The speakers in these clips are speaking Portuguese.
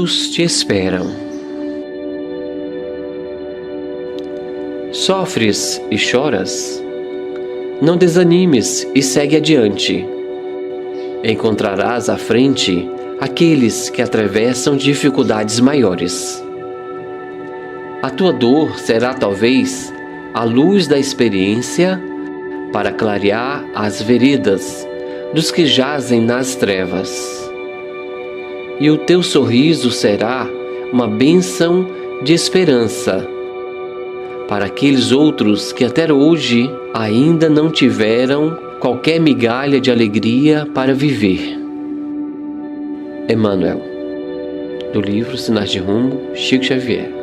muitos te esperam. Sofres e choras? Não desanimes e segue adiante. Encontrarás à frente aqueles que atravessam dificuldades maiores. A tua dor será talvez a luz da experiência para clarear as veredas dos que jazem nas trevas. E o teu sorriso será uma bênção de esperança para aqueles outros que até hoje ainda não tiveram qualquer migalha de alegria para viver. Emmanuel, do livro Sinais de Rumo, Chico Xavier.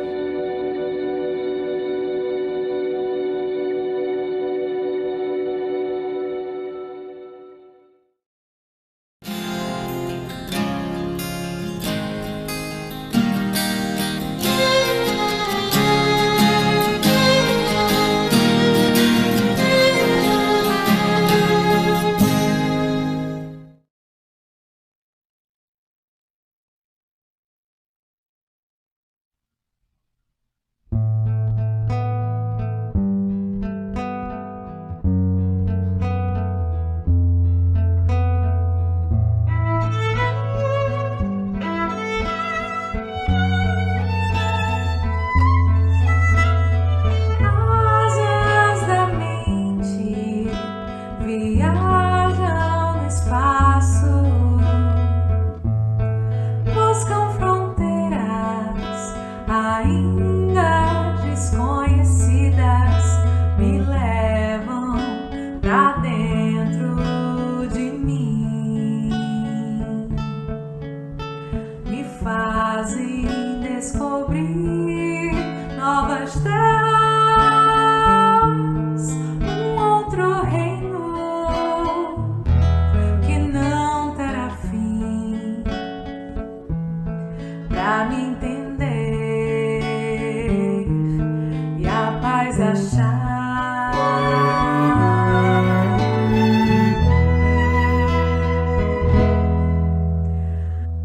Fazem descobrir novas terras, um outro reino que não terá fim. Pra me entender e a paz achar.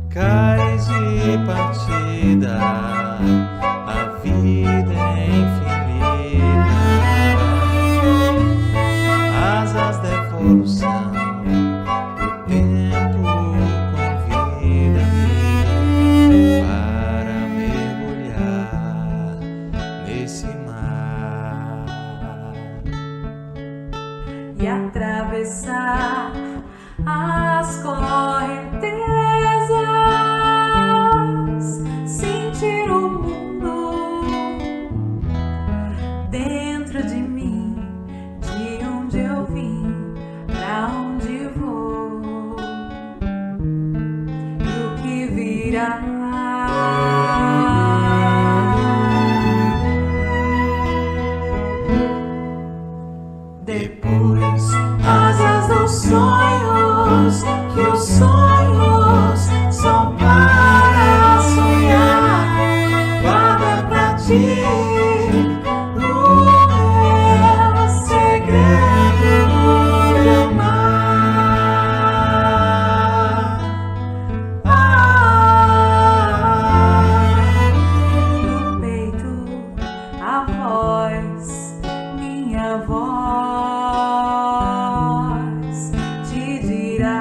Cais de partida, a vida é infinita, asas da evolução, o tempo convida-me para mergulhar nesse mar E atravessar as correntezas, sentir o mundo dentro de mim, de onde eu vim, pra onde vou e o que virá. Depois, asas dos sonhos, que os sonhos são para sonhar. Guarda pra ti o meu segredo de amar. No peito a voz, minha voz te dirá.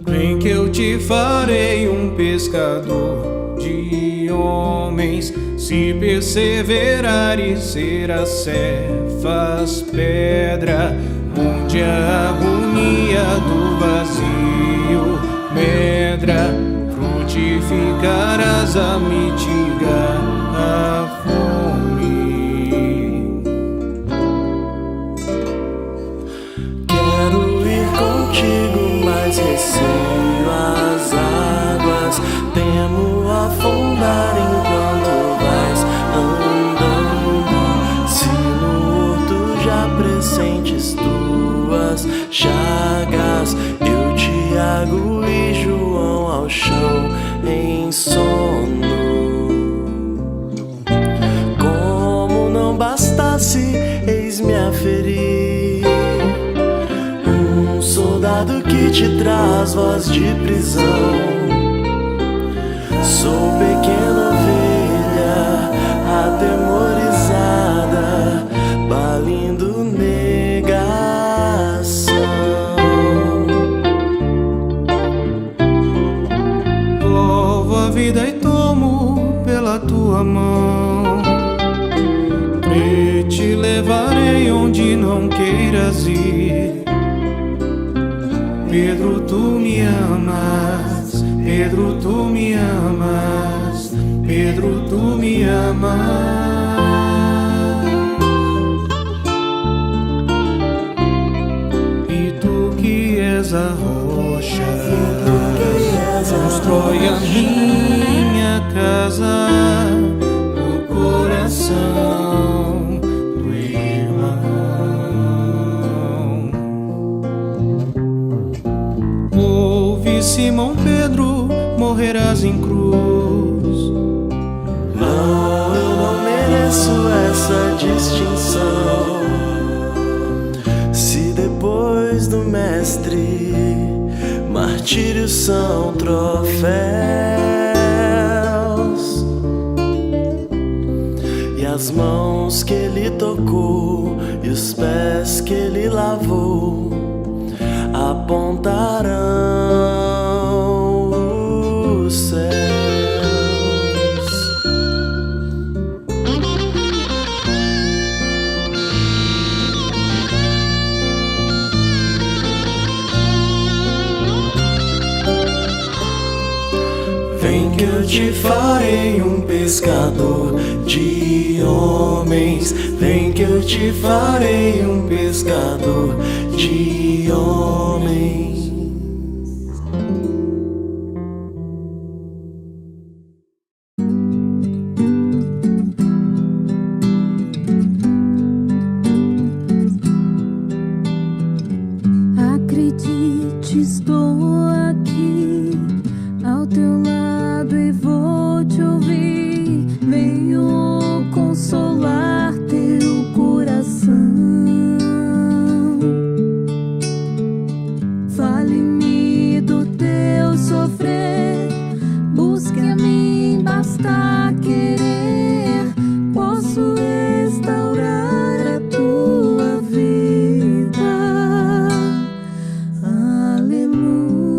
Vem que eu te farei um pescador de homens. Se perseverares, serás Cefas, pedra, onde a agonia do vazio medra, frutificarás a mitigar a fome. Quero ir contigo, mas receio as águas. Temo afundar enquanto vais andando. Se no horto já pressentes tuas chagas, eu, Tiago e João ao chão em sono. Como não bastasse, eis-me a ferir um soldado que te traz voz de prisão. Sou pequena ovelha atemorizada, balindo negação. Louvo a vida e tomo pela tua mão, e te levarei onde não queiras ir. Pedro, tu me amas, Pedro, tu me amas, Pedro, tu me amas. E tu que és a rocha, constrói a minha casa no coração do irmão. Ouve, Simão Pedro, morrerás em cruz. Não, eu não mereço essa distinção. Se depois do mestre martírios são troféus, e as mãos que ele tocou e os pés que ele lavou apontarão os céus. Vem que eu te farei um pescador de homens. Vem que eu te farei um pescador de homens. Acredite, estou aqui ao teu lado e vou te ouvir. Venho consolar teu coração. Fale-me do teu sofrer, busque a mim, basta querer. Posso restaurar a tua vida. Aleluia.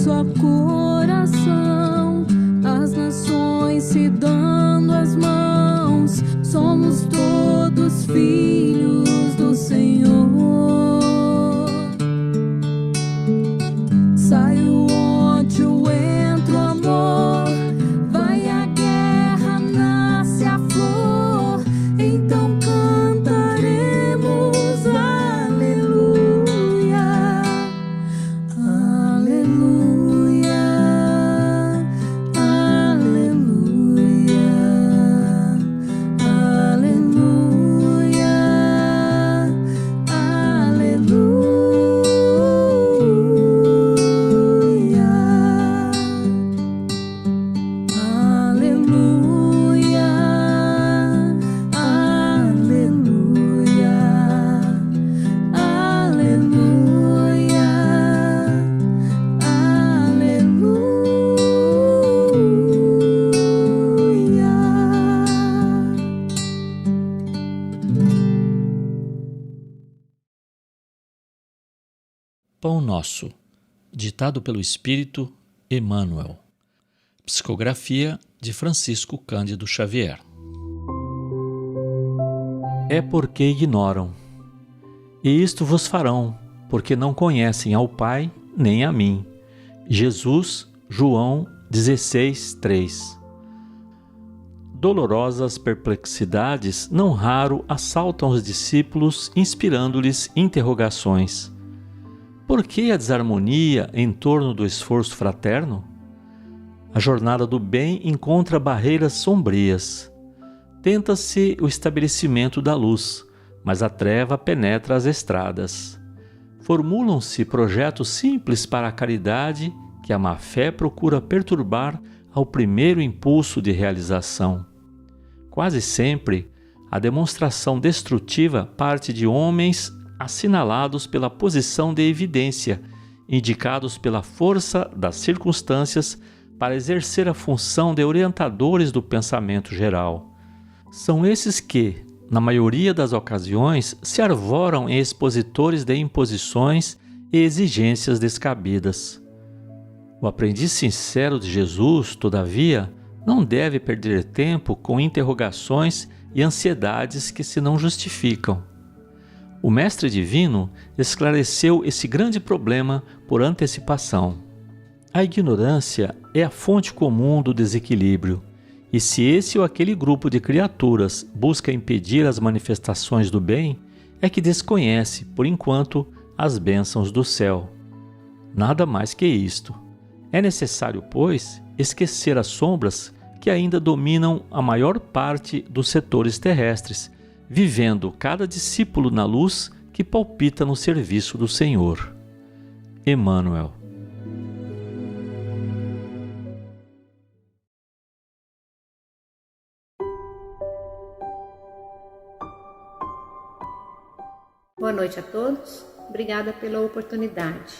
só coração, as nações se dando as mãos, somos todos filhos do Senhor. Sai o ódio, entra o amor, vai a guerra, nasce a flor, então cantaremos aleluia, aleluia, aleluia, aleluia, Pão Nosso, ditado pelo Espírito Emmanuel. Psicografia de Francisco Cândido Xavier. É porque ignoram. E isto vos farão, porque não conhecem ao Pai nem a mim. Jesus, João 16:3. Dolorosas perplexidades não raro assaltam os discípulos, inspirando-lhes interrogações. Por que a desarmonia em torno do esforço fraterno? A jornada do bem encontra barreiras sombrias. Tenta-se o estabelecimento da luz, mas a treva penetra as estradas. Formulam-se projetos simples para a caridade que a má-fé procura perturbar ao primeiro impulso de realização. Quase sempre, a demonstração destrutiva parte de homens assinalados pela posição de evidência, indicados pela força das circunstâncias para exercer a função de orientadores do pensamento geral. São esses que, na maioria das ocasiões, se arvoram em expositores de imposições e exigências descabidas. O aprendiz sincero de Jesus, todavia, não deve perder tempo com interrogações e ansiedades que se não justificam. O Mestre Divino esclareceu esse grande problema por antecipação. A ignorância é a fonte comum do desequilíbrio, e se esse ou aquele grupo de criaturas busca impedir as manifestações do bem, é que desconhece, por enquanto, as bênçãos do céu. Nada mais que isto. É necessário, pois, esquecer as sombras que ainda dominam a maior parte dos setores terrestres, vivendo cada discípulo na luz que palpita no serviço do Senhor. Emmanuel. Boa noite a todos, obrigada pela oportunidade.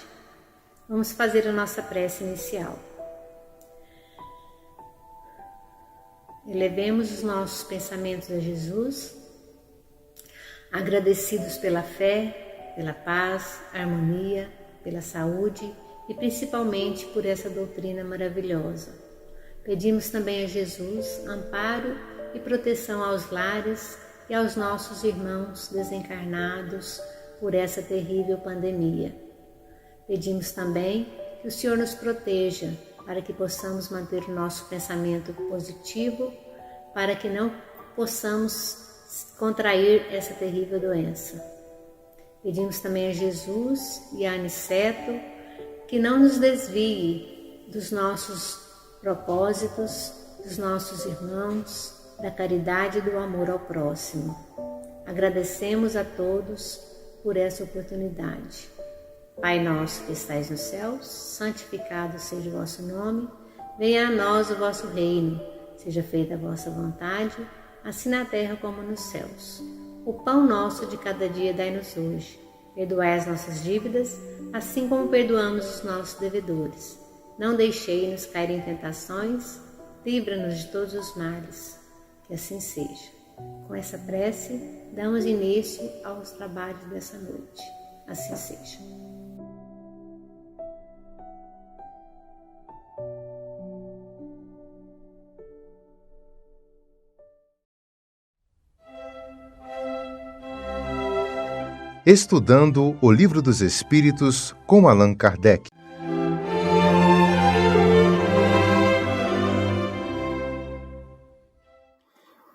Vamos fazer a nossa prece inicial. Elevemos os nossos pensamentos a Jesus, agradecidos pela fé, pela paz, harmonia, pela saúde e principalmente por essa doutrina maravilhosa. Pedimos também a Jesus amparo e proteção aos lares e aos nossos irmãos desencarnados por essa terrível pandemia. Pedimos também que o Senhor nos proteja para que possamos manter o nosso pensamento positivo, para que não possamos contrair essa terrível doença. Pedimos também a Jesus e a Aniceto que não nos desvie dos nossos propósitos, dos nossos irmãos, da caridade e do amor ao próximo. Agradecemos a todos por essa oportunidade. Pai nosso que estais nos céus, santificado seja o vosso nome, venha a nós o vosso reino, seja feita a vossa vontade, assim na terra como nos céus. O pão nosso de cada dia dai-nos hoje. Perdoai as nossas dívidas, assim como perdoamos os nossos devedores. Não deixei-nos cair em tentações, livra-nos de todos os males. Que assim seja. Com essa prece, damos início aos trabalhos dessa noite. Assim seja. Estudando o Livro dos Espíritos com Allan Kardec.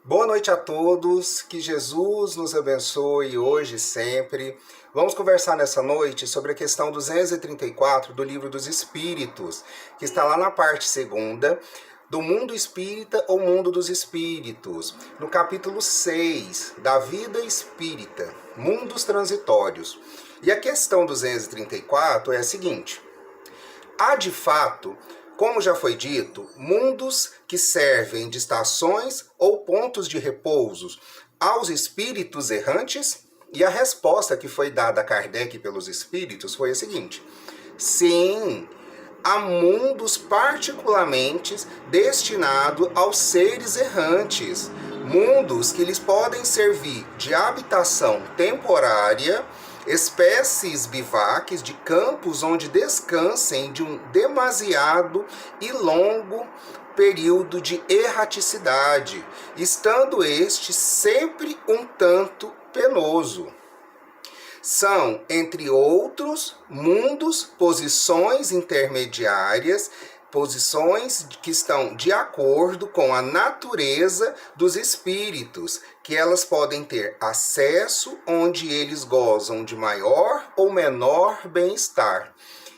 Boa noite a todos, que Jesus nos abençoe hoje e sempre. Vamos conversar nessa noite sobre a questão 234 do Livro dos Espíritos, que está lá na parte 2ª, do Mundo Espírita ou Mundo dos Espíritos, no capítulo 6, da Vida Espírita, Mundos Transitórios. E a questão 234 é a seguinte: há de fato, como já foi dito, mundos que servem de estações ou pontos de repouso aos espíritos errantes? E a resposta que foi dada a Kardec pelos espíritos foi a seguinte: sim, há mundos particularmente destinados aos seres errantes, mundos que lhes podem servir de habitação temporária, espécies bivaques de campos onde descansem de um demasiado e longo período de erraticidade, estando este sempre um tanto penoso. São, entre outros, mundos, posições intermediárias, posições que estão de acordo com a natureza dos espíritos, que elas podem ter acesso onde eles gozam de maior ou menor bem-estar.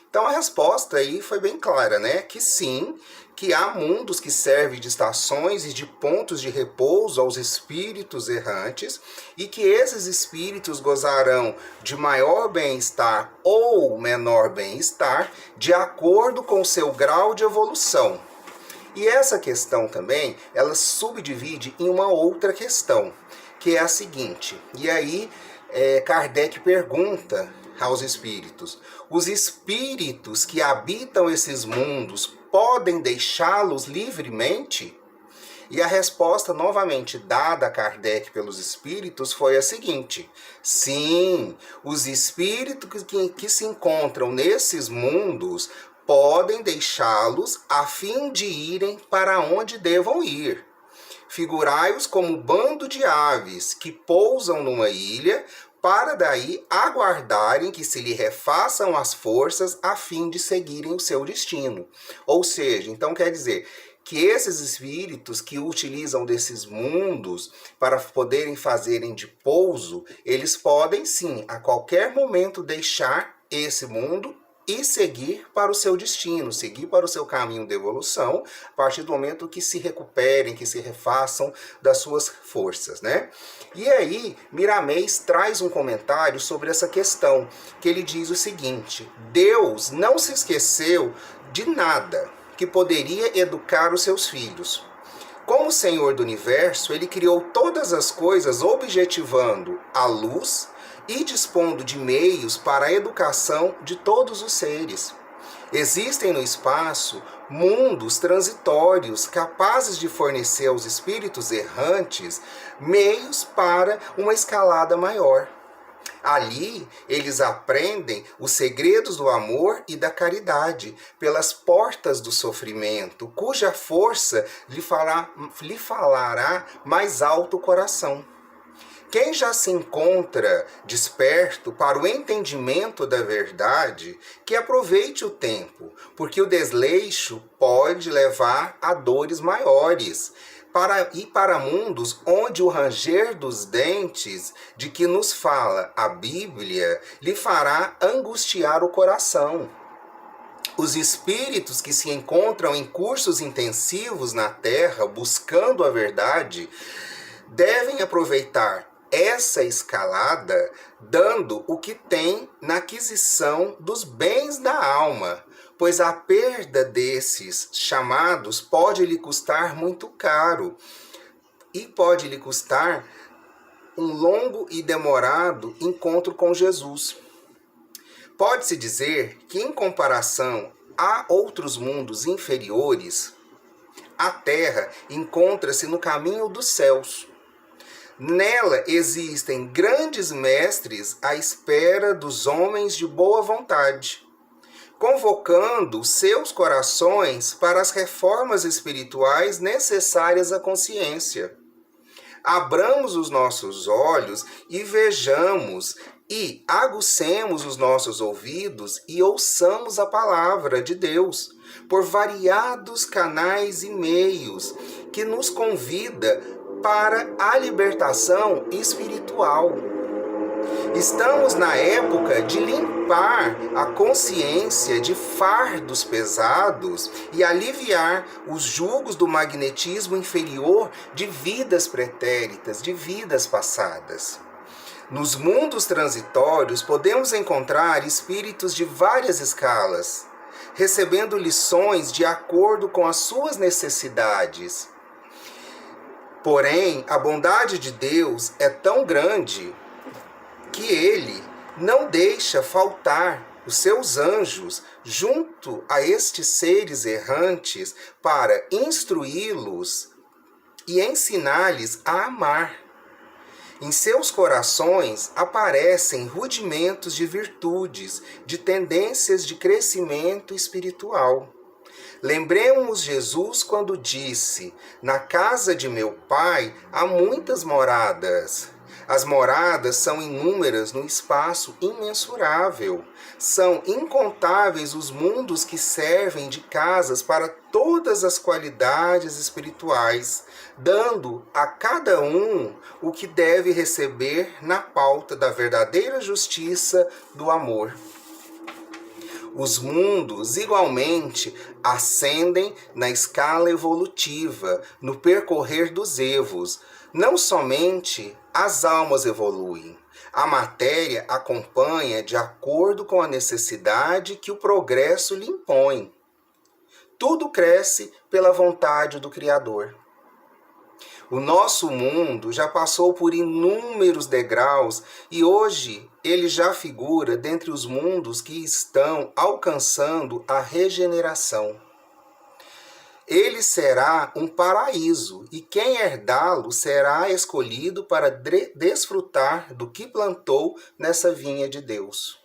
Então a resposta aí foi bem clara, né? Que sim, que há mundos que servem de estações e de pontos de repouso aos espíritos errantes e que esses espíritos gozarão de maior bem-estar ou menor bem-estar de acordo com o seu grau de evolução. E essa questão também, ela subdivide em uma outra questão, que é a seguinte, e aí Kardec pergunta aos espíritos: os espíritos que habitam esses mundos podem deixá-los livremente? E a resposta novamente dada a Kardec pelos espíritos foi a seguinte: sim, os espíritos que se encontram nesses mundos podem deixá-los a fim de irem para onde devam ir. Figurai-os como bando de aves que pousam numa ilha, para daí aguardarem que se lhe refaçam as forças a fim de seguirem o seu destino. Ou seja, então quer dizer que esses espíritos que utilizam desses mundos para poderem fazerem de pouso, eles podem sim, a qualquer momento, deixar esse mundo e seguir para o seu destino, seguir para o seu caminho de evolução, a partir do momento que se recuperem, que se refaçam das suas forças, né? E aí, Miramês traz um comentário sobre essa questão, que ele diz o seguinte: Deus não se esqueceu de nada que poderia educar os seus filhos. Como Senhor do Universo, ele criou todas as coisas objetivando a luz e dispondo de meios para a educação de todos os seres. Existem no espaço mundos transitórios capazes de fornecer aos espíritos errantes meios para uma escalada maior. Ali, eles aprendem os segredos do amor e da caridade pelas portas do sofrimento, cuja força lhe falará mais alto o coração. Quem já se encontra desperto para o entendimento da verdade, que aproveite o tempo, porque o desleixo pode levar a dores maiores, para mundos onde o ranger dos dentes de que nos fala a Bíblia lhe fará angustiar o coração. Os espíritos que se encontram em cursos intensivos na Terra buscando a verdade devem aproveitar essa escalada, dando o que tem na aquisição dos bens da alma, pois a perda desses chamados pode lhe custar muito caro e pode lhe custar um longo e demorado encontro com Jesus. Pode-se dizer que, em comparação a outros mundos inferiores, a Terra encontra-se no caminho dos céus. Nela existem grandes mestres à espera dos homens de boa vontade, convocando seus corações para as reformas espirituais necessárias à consciência. Abramos os nossos olhos e vejamos e aguçemos os nossos ouvidos e ouçamos a palavra de Deus por variados canais e meios que nos convida para a libertação espiritual. Estamos na época de limpar a consciência de fardos pesados e aliviar os jugos do magnetismo inferior de vidas pretéritas, de vidas passadas. Nos mundos transitórios, podemos encontrar espíritos de várias escalas, recebendo lições de acordo com as suas necessidades. Porém, a bondade de Deus é tão grande que Ele não deixa faltar os seus anjos junto a estes seres errantes para instruí-los e ensinar-lhes a amar. Em seus corações aparecem rudimentos de virtudes, de tendências de crescimento espiritual. Lembremos Jesus quando disse: "Na casa de meu Pai há muitas moradas." As moradas são inúmeras no espaço imensurável. São incontáveis os mundos que servem de casas para todas as qualidades espirituais, dando a cada um o que deve receber na pauta da verdadeira justiça do amor. Os mundos, igualmente, ascendem na escala evolutiva, no percorrer dos evos. Não somente as almas evoluem, a matéria acompanha de acordo com a necessidade que o progresso lhe impõe. Tudo cresce pela vontade do Criador. O nosso mundo já passou por inúmeros degraus e hoje ele já figura dentre os mundos que estão alcançando a regeneração. Ele será um paraíso e quem herdá-lo será escolhido para desfrutar do que plantou nessa vinha de Deus.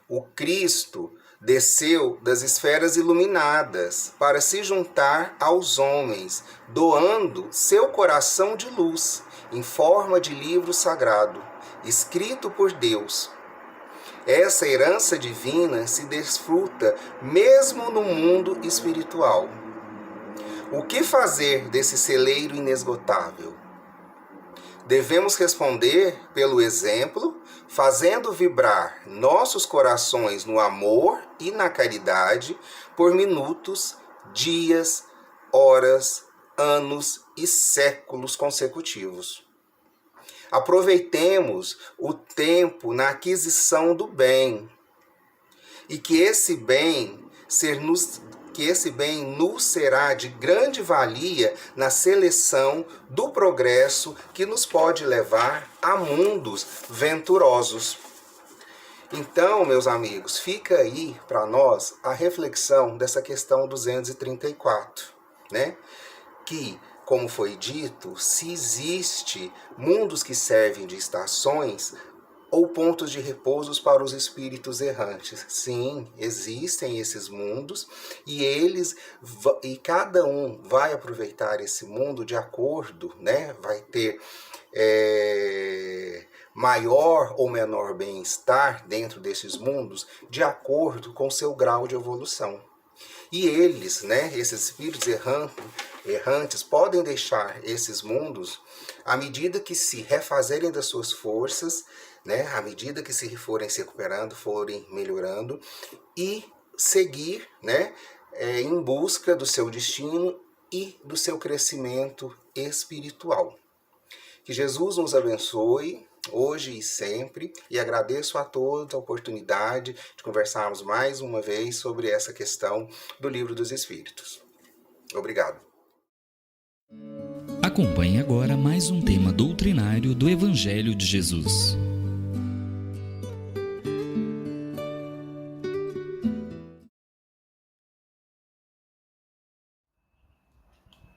O Cristo desceu das esferas iluminadas para se juntar aos homens, doando seu coração de luz em forma de livro sagrado, escrito por Deus. Essa herança divina se desfruta mesmo no mundo espiritual. O que fazer desse celeiro inesgotável? Devemos responder pelo exemplo, fazendo vibrar nossos corações no amor e na caridade por minutos, dias, horas, anos e séculos consecutivos. Aproveitemos o tempo na aquisição do bem e que esse bem nos será de grande valia na seleção do progresso que nos pode levar a mundos venturosos. Então, meus amigos, fica aí para nós a reflexão dessa questão 234, né? Que, como foi dito, se existe mundos que servem de estações ou pontos de repouso para os espíritos errantes. Sim, existem esses mundos e cada um vai aproveitar esse mundo de acordo, né? Vai ter maior ou menor bem-estar dentro desses mundos de acordo com seu grau de evolução. E eles, né, esses espíritos errantes, podem deixar esses mundos à medida que se refazerem das suas forças, né, à medida que se forem se recuperando, forem melhorando e seguir, né, em busca do seu destino e do seu crescimento espiritual. Que Jesus nos abençoe hoje e sempre, e agradeço a todos a oportunidade de conversarmos mais uma vez sobre essa questão do Livro dos Espíritos. Obrigado. Acompanhe agora mais um tema doutrinário do Evangelho de Jesus.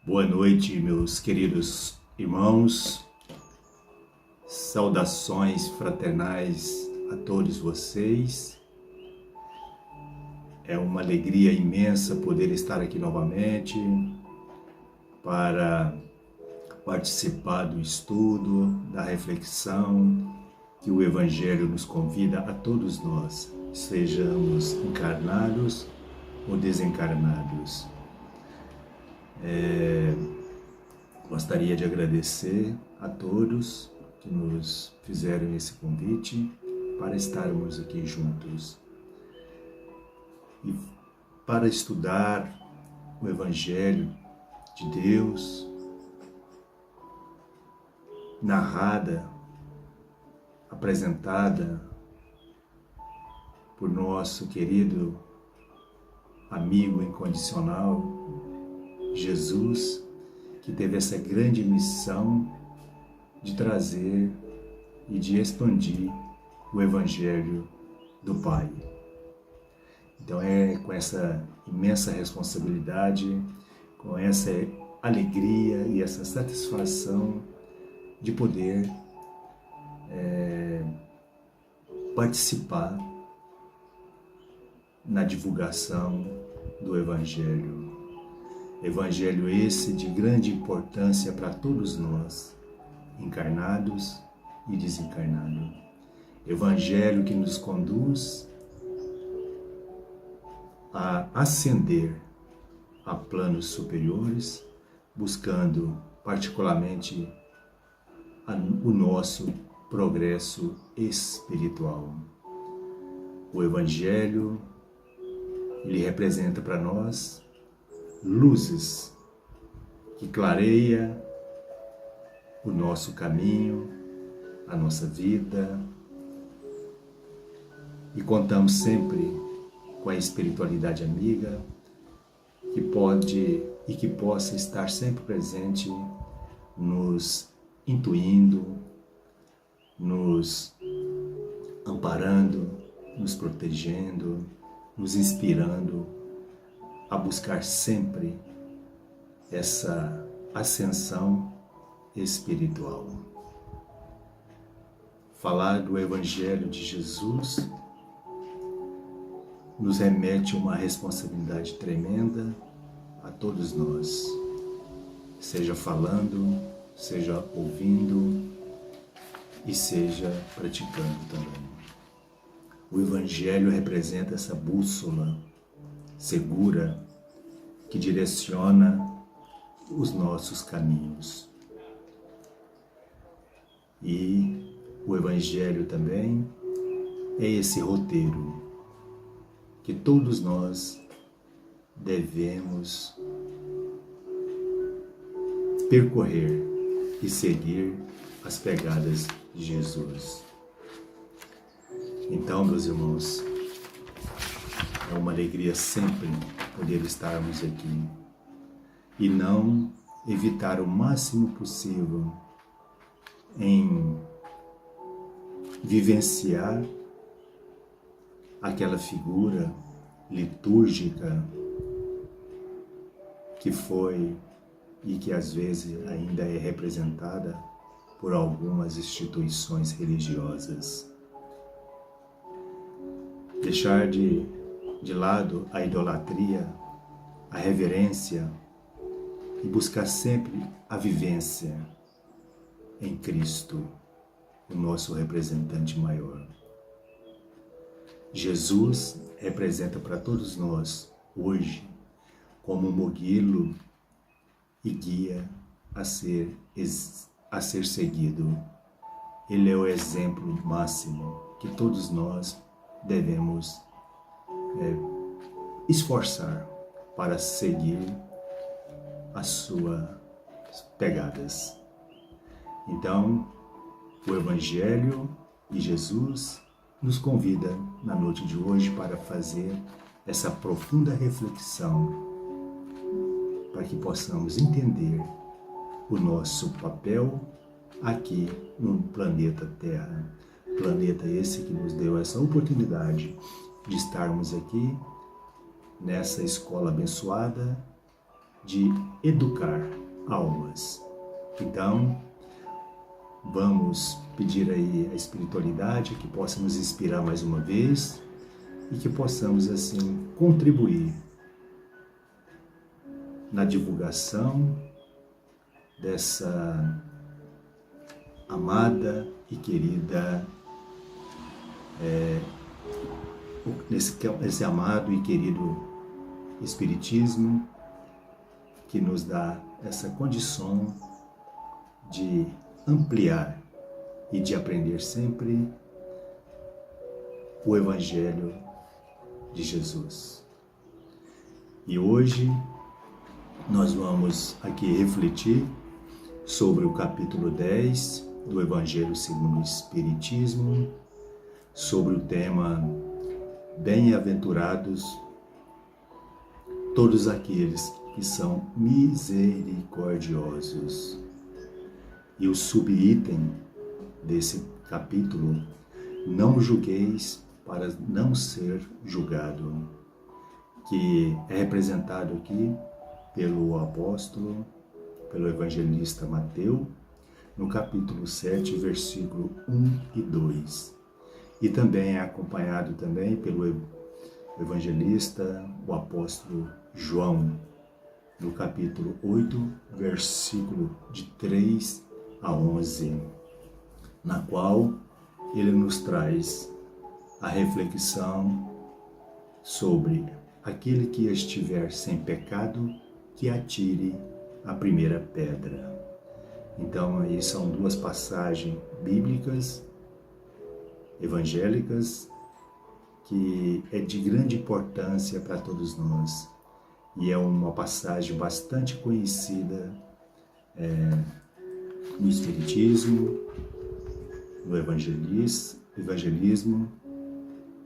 Boa noite, meus queridos irmãos. Saudações fraternais a todos vocês. É uma alegria imensa poder estar aqui novamente para participar do estudo, da reflexão que o Evangelho nos convida a todos nós, sejamos encarnados ou desencarnados. Gostaria de agradecer a todos que nos fizeram esse convite para estarmos aqui juntos e para estudar o Evangelho de Deus, narrada, apresentada por nosso querido amigo incondicional, Jesus, que teve essa grande missão de trazer e de expandir o Evangelho do Pai. Então é com essa imensa responsabilidade, com essa alegria e essa satisfação de poder participar na divulgação do Evangelho. Evangelho esse de grande importância para todos nós, encarnados e desencarnados. Evangelho que nos conduz a ascender a planos superiores, buscando particularmente o nosso progresso espiritual. O Evangelho, ele representa para nós luzes que clareia o nosso caminho, a nossa vida, e contamos sempre com a espiritualidade amiga que pode e que possa estar sempre presente, nos intuindo, nos amparando, nos protegendo, nos inspirando a buscar sempre essa ascensão espiritual. Falar do Evangelho de Jesus nos remete a uma responsabilidade tremenda a todos nós, seja falando, seja ouvindo e seja praticando também. O Evangelho representa essa bússola segura que direciona os nossos caminhos. E o Evangelho também é esse roteiro que todos nós devemos percorrer e seguir as pegadas de Jesus. Então, meus irmãos, é uma alegria sempre poder estarmos aqui e não evitar o máximo possível em vivenciar aquela figura litúrgica que foi e que às vezes ainda é representada por algumas instituições religiosas. Deixar de lado a idolatria, a reverência e buscar sempre a vivência em Cristo, o nosso representante maior. Jesus representa para todos nós, hoje, como um modelo e guia a ser seguido. Ele é o exemplo máximo que todos nós devemos esforçar para seguir as suas pegadas. Então, o Evangelho e Jesus nos convida na noite de hoje para fazer essa profunda reflexão, para que possamos entender o nosso papel aqui no planeta Terra. Planeta esse que nos deu essa oportunidade de estarmos aqui nessa escola abençoada de educar almas. Então, vamos pedir aí a espiritualidade que possa nos inspirar mais uma vez e que possamos assim contribuir na divulgação dessa amada e querida esse amado e querido Espiritismo, que nos dá essa condição de ampliar e de aprender sempre o Evangelho de Jesus. E hoje nós vamos aqui refletir sobre o capítulo 10 do Evangelho segundo o Espiritismo, sobre o tema Bem-aventurados todos aqueles que são misericordiosos. E o subitem desse capítulo, não julgueis para não ser julgado, que é representado aqui pelo apóstolo, pelo evangelista Mateus, no capítulo 7, versículo 1 e 2. E também é acompanhado também pelo evangelista, o apóstolo João, no capítulo 8, versículo de 3 a 11, na qual ele nos traz a reflexão sobre aquele que estiver sem pecado, que atire a primeira pedra. Então, aí são duas passagens bíblicas, evangélicas, que é de grande importância para todos nós. E é uma passagem bastante conhecida no Espiritismo, no evangelismo,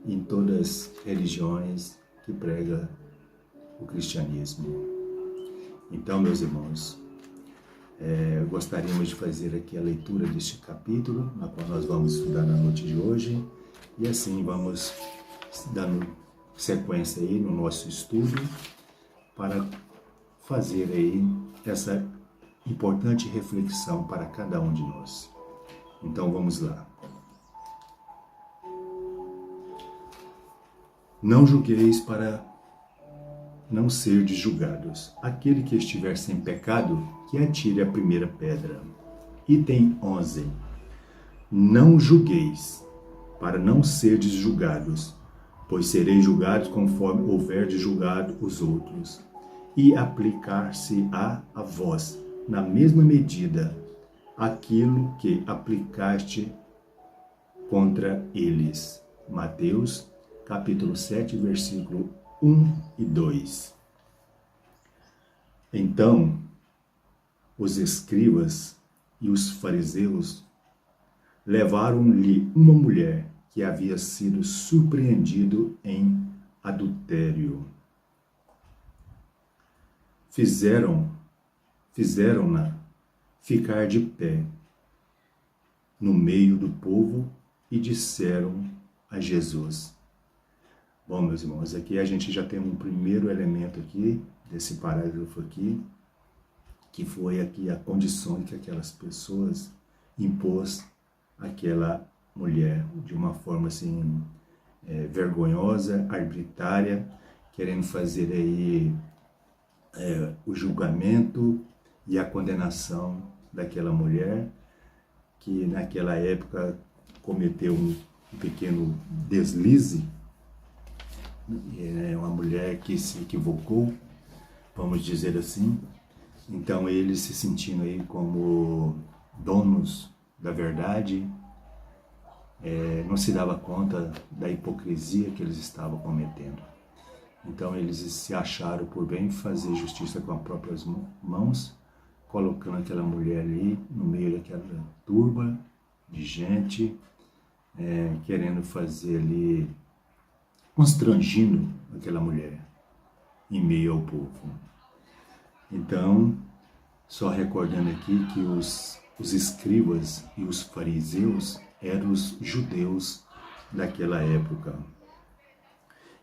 em todas as religiões que pregam o cristianismo. Então, meus irmãos, gostaríamos de fazer aqui a leitura deste capítulo, na qual nós vamos estudar na noite de hoje, e assim vamos dando sequência aí no nosso estudo, para fazer aí essa importante reflexão para cada um de nós. Então vamos lá. Não julgueis para não serdes julgados. Aquele que estiver sem pecado, que atire a primeira pedra. Item 11. Não julgueis para não serdes julgados, pois sereis julgados conforme houverdes julgado os outros, e aplicar-se-á a vós, na mesma medida, aquilo que aplicaste contra eles. Mateus, capítulo 7, versículo 1 e 2. Então, os escribas e os fariseus levaram-lhe uma mulher que havia sido surpreendido em adultério. Fizeram-na ficar de pé no meio do povo e disseram a Jesus. Bom, meus irmãos, aqui a gente já tem um primeiro elemento aqui, desse parágrafo aqui, que foi aqui a condição que aquelas pessoas impôs àquela mulher, de uma forma assim, vergonhosa, arbitrária, querendo fazer aí o julgamento e a condenação daquela mulher, que naquela época cometeu um pequeno deslize, uma mulher que se equivocou, vamos dizer assim. Então eles se sentindo aí como donos da verdade, não se dava conta da hipocrisia que eles estavam cometendo. Então eles se acharam por bem fazer justiça com as próprias mãos, colocando aquela mulher ali no meio daquela turba de gente, querendo fazer ali, constrangindo aquela mulher em meio ao povo. Então, só recordando aqui que os escribas e os fariseus eram os judeus daquela época.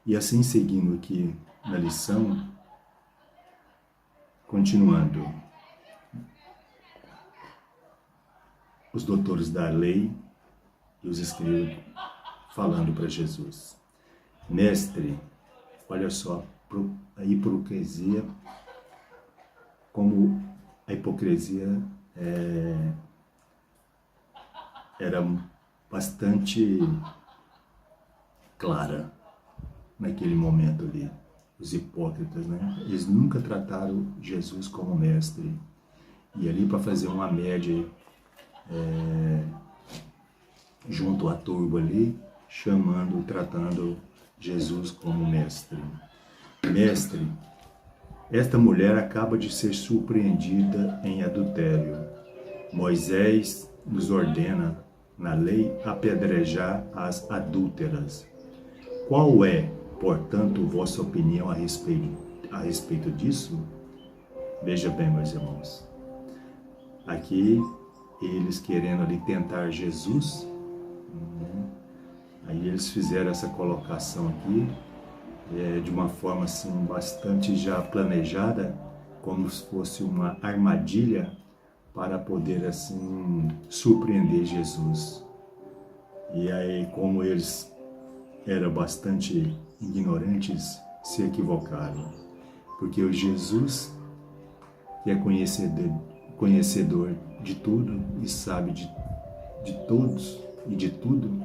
E assim, seguindo aqui na lição, continuando, os doutores da lei e os escribas falando para Jesus: Mestre, olha só a hipocrisia, como a hipocrisia era bastante clara naquele momento ali. Os hipócritas, né? Eles nunca trataram Jesus como mestre. E ali, para fazer uma média junto à turba ali, tratando Jesus como mestre. Mestre, esta mulher acaba de ser surpreendida em adultério. Moisés nos ordena, na lei, apedrejar as adúlteras. Qual é, portanto, vossa opinião a respeito disso? Veja bem, meus irmãos. Aqui, eles querendo ali tentar Jesus, aí eles fizeram essa colocação aqui, de uma forma assim, bastante já planejada, como se fosse uma armadilha para poder assim surpreender Jesus. E aí, como eles eram bastante ignorantes, se equivocaram. Porque o Jesus, que é conhecedor de tudo e sabe de todos e de tudo,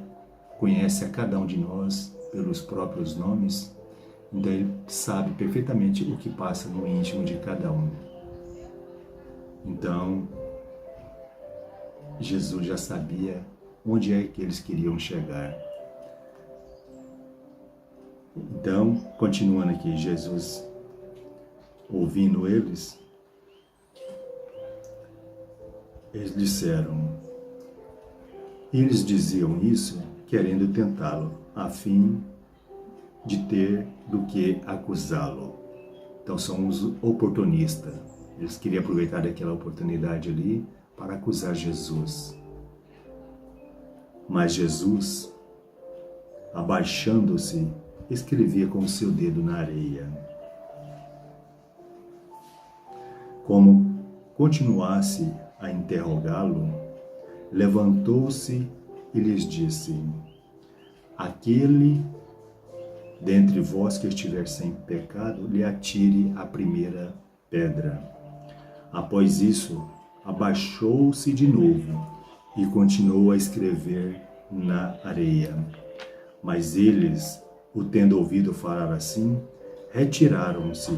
conhece a cada um de nós pelos próprios nomes, então ele sabe perfeitamente o que passa no íntimo de cada um. Então, Jesus já sabia onde é que eles queriam chegar. Então, continuando aqui, Jesus, ouvindo eles disseram, eles diziam isso querendo tentá-lo, a fim de ter do que acusá-lo. Então são os oportunistas. Eles queriam aproveitar daquela oportunidade ali para acusar Jesus. Mas Jesus, abaixando-se, escrevia com o seu dedo na areia. Como continuasse a interrogá-lo, levantou-se e lhes disse, aquele dentre vós que estiver sem pecado, lhe atire a primeira pedra. Após isso, abaixou-se de novo e continuou a escrever na areia. Mas eles, o tendo ouvido falar assim, retiraram-se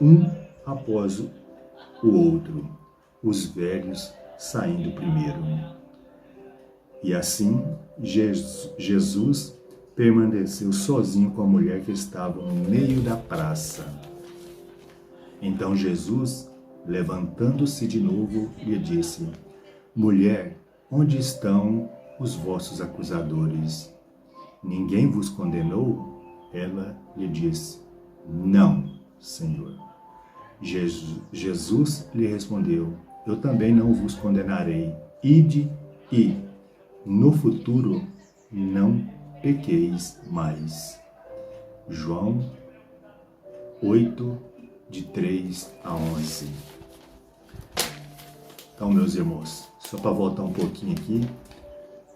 um após o outro, os velhos saindo primeiro. E assim, Jesus permaneceu sozinho com a mulher que estava no meio da praça. Então Jesus, levantando-se de novo, lhe disse, mulher, onde estão os vossos acusadores? Ninguém vos condenou? Ela lhe disse, não, Senhor. Jesus lhe respondeu, eu também não vos condenarei. Ide e, no futuro, não pequeis mais. João 8, de 3 a 11. Então, meus irmãos, só para voltar um pouquinho aqui,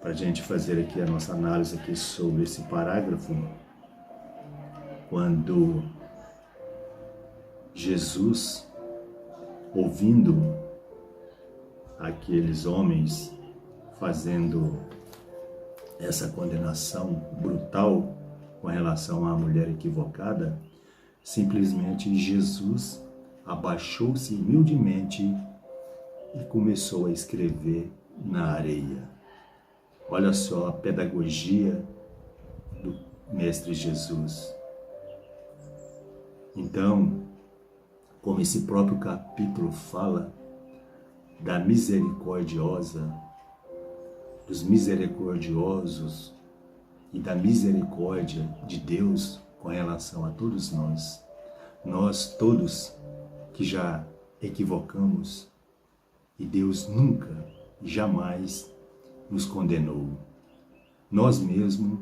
para a gente fazer aqui a nossa análise aqui sobre esse parágrafo, quando Jesus, ouvindo aqueles homens fazendo essa condenação brutal com relação à mulher equivocada, simplesmente Jesus abaixou-se humildemente e começou a escrever na areia. Olha só a pedagogia do Mestre Jesus. Então, como esse próprio capítulo fala da dos misericordiosos e da misericórdia de Deus com relação a todos nós. Nós todos que já equivocamos e Deus nunca, jamais nos condenou. Nós mesmos,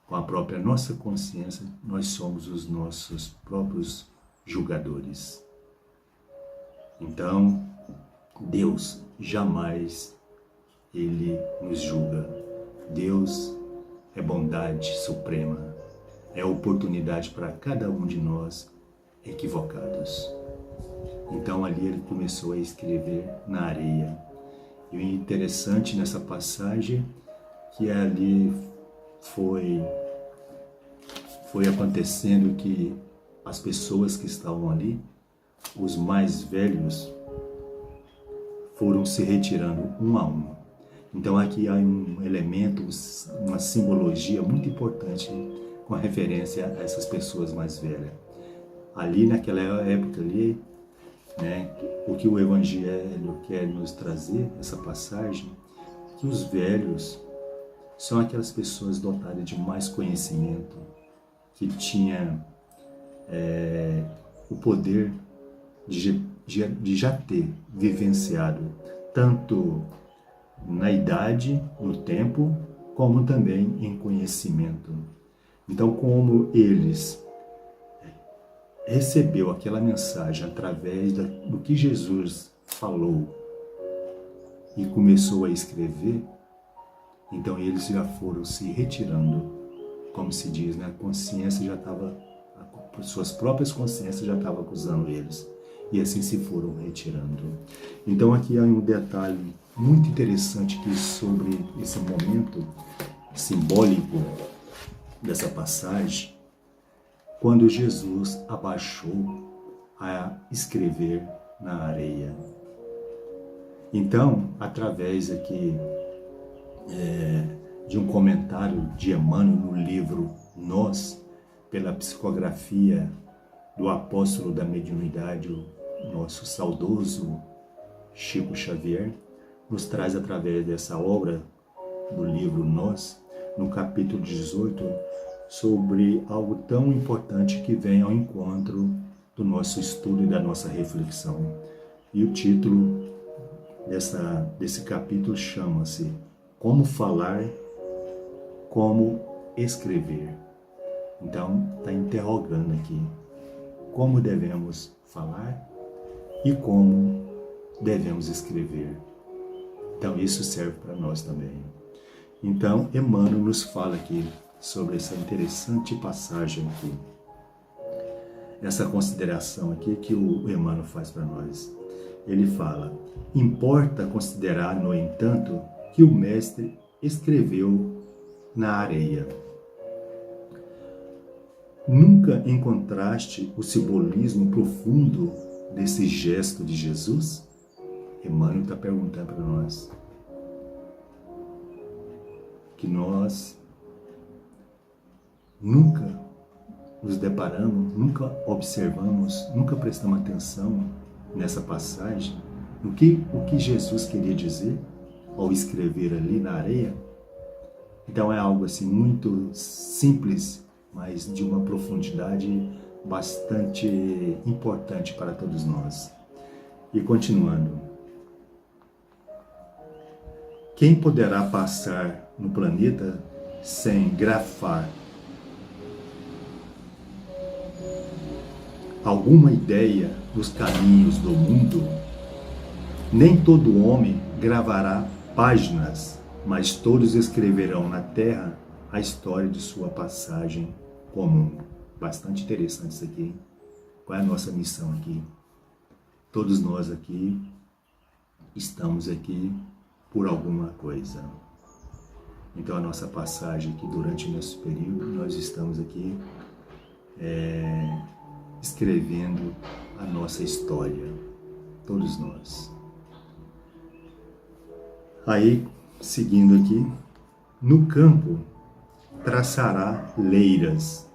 com a própria nossa consciência, nós somos os nossos próprios julgadores. Então, Deus jamais Ele nos julga. Deus é bondade suprema, é oportunidade para cada um de nós equivocados. Então ali ele começou a escrever na areia. E o interessante nessa passagem que ali foi foi acontecendo que as pessoas que estavam ali, os mais velhos, foram se retirando um a um. Então aqui há um elemento, uma simbologia muito importante com referência a essas pessoas mais velhas. Ali naquela época ali, né, o que o Evangelho quer nos trazer, essa passagem, que os velhos são aquelas pessoas dotadas de mais conhecimento, que tinham o poder de já ter vivenciado tanto na idade, no tempo, como também em conhecimento. Então, como eles recebeu aquela mensagem através do que Jesus falou e começou a escrever, então eles já foram se retirando, como se diz, né? A consciência já estava, suas próprias consciências já estavam acusando eles, e assim se foram retirando. Então aqui há um detalhe muito interessante que sobre esse momento simbólico dessa passagem, quando Jesus abaixou a escrever na areia. Então, através aqui de um comentário de Emmanuel no livro Nós, pela psicografia do apóstolo da mediunidade, o nosso saudoso Chico Xavier, nos traz através dessa obra do livro Nós, no capítulo 18, sobre algo tão importante que vem ao encontro do nosso estudo e da nossa reflexão. E o título desse capítulo chama-se Como Falar, Como Escrever. Então, está interrogando aqui como devemos falar e como devemos escrever. Então, isso serve para nós também. Então, Emmanuel nos fala aqui sobre essa interessante passagem aqui. Essa consideração aqui que o Emmanuel faz para nós. Ele fala: importa considerar, no entanto, que o mestre escreveu na areia. Nunca encontraste o simbolismo profundo desse gesto de Jesus? Emmanuel está perguntando para nós. Que nós nunca nos deparamos, nunca observamos, nunca prestamos atenção nessa passagem, o que Jesus queria dizer ao escrever ali na areia. Então é algo assim muito simples, mas de uma profundidade bastante importante para todos nós. E continuando, quem poderá passar no planeta sem grafar alguma ideia dos caminhos do mundo? Nem todo homem gravará páginas, mas todos escreverão na terra a história de sua passagem comum. Bastante interessante isso aqui. Qual é a nossa missão aqui? Todos nós aqui estamos aqui por alguma coisa. Então a nossa passagem aqui durante o nosso período, nós estamos aqui escrevendo a nossa história, todos nós. Aí, seguindo aqui, no campo traçará leiras,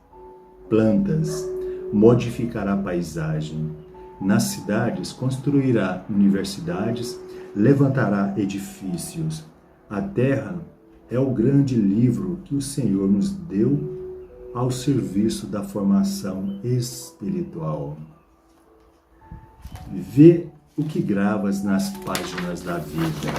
plantas, modificará a paisagem, nas cidades construirá universidades, levantará edifícios. A terra é o grande livro que o Senhor nos deu ao serviço da formação espiritual. Vê o que gravas nas páginas da vida.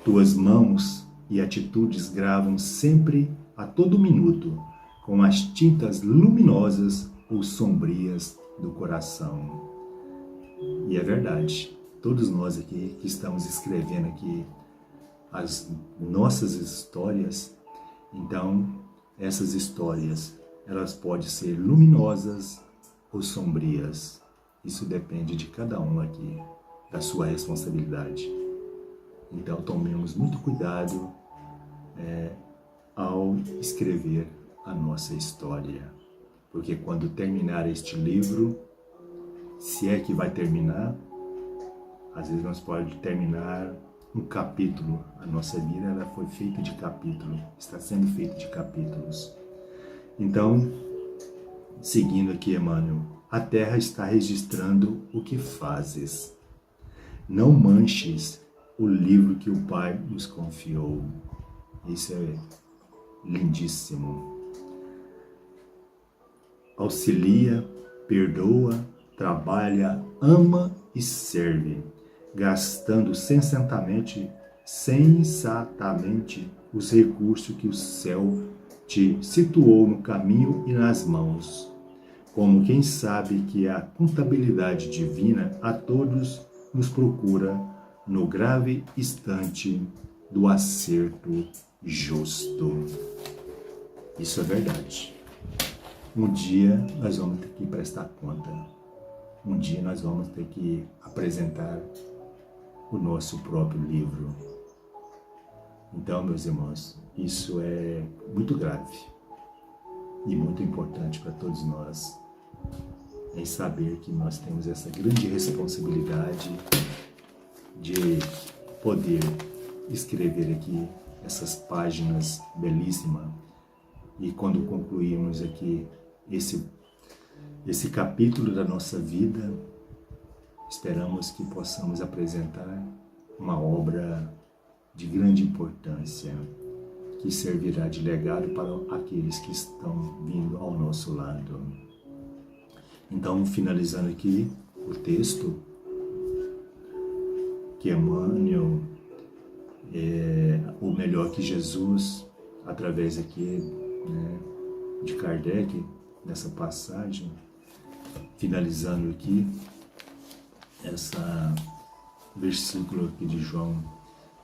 Tuas mãos e atitudes gravam sempre, a todo minuto, com as tintas luminosas ou sombrias do coração. E é verdade, todos nós aqui que estamos escrevendo aqui as nossas histórias, então essas histórias, elas podem ser luminosas ou sombrias. Isso depende de cada um aqui, da sua responsabilidade. Então tomemos muito cuidado ao escrever a nossa história. Porque quando terminar este livro, se é que vai terminar, às vezes nós pode terminar um capítulo. A nossa vida ela foi feita de capítulo, está sendo feita de capítulos. Então, seguindo aqui, Emmanuel, a terra está registrando o que fazes. Não manches o livro que o Pai nos confiou. Isso é lindíssimo. Auxilia, perdoa, trabalha, ama e serve, gastando sensatamente os recursos que o céu te situou no caminho e nas mãos, como quem sabe que a contabilidade divina a todos nos procura no grave instante do acerto justo. Isso é verdade. Um dia nós vamos ter que prestar conta. Um dia nós vamos ter que apresentar o nosso próprio livro. Então, meus irmãos, isso é muito grave e muito importante para todos nós, em saber que nós temos essa grande responsabilidade de poder escrever aqui essas páginas belíssimas. E quando concluirmos aqui esse capítulo da nossa vida, esperamos que possamos apresentar uma obra de grande importância, que servirá de legado para aqueles que estão vindo ao nosso lado. Então, finalizando aqui o texto, que Emmanuel, ou melhor, que Jesus, através aqui, de Kardec, nessa passagem, finalizando aqui, essa versículo aqui de João,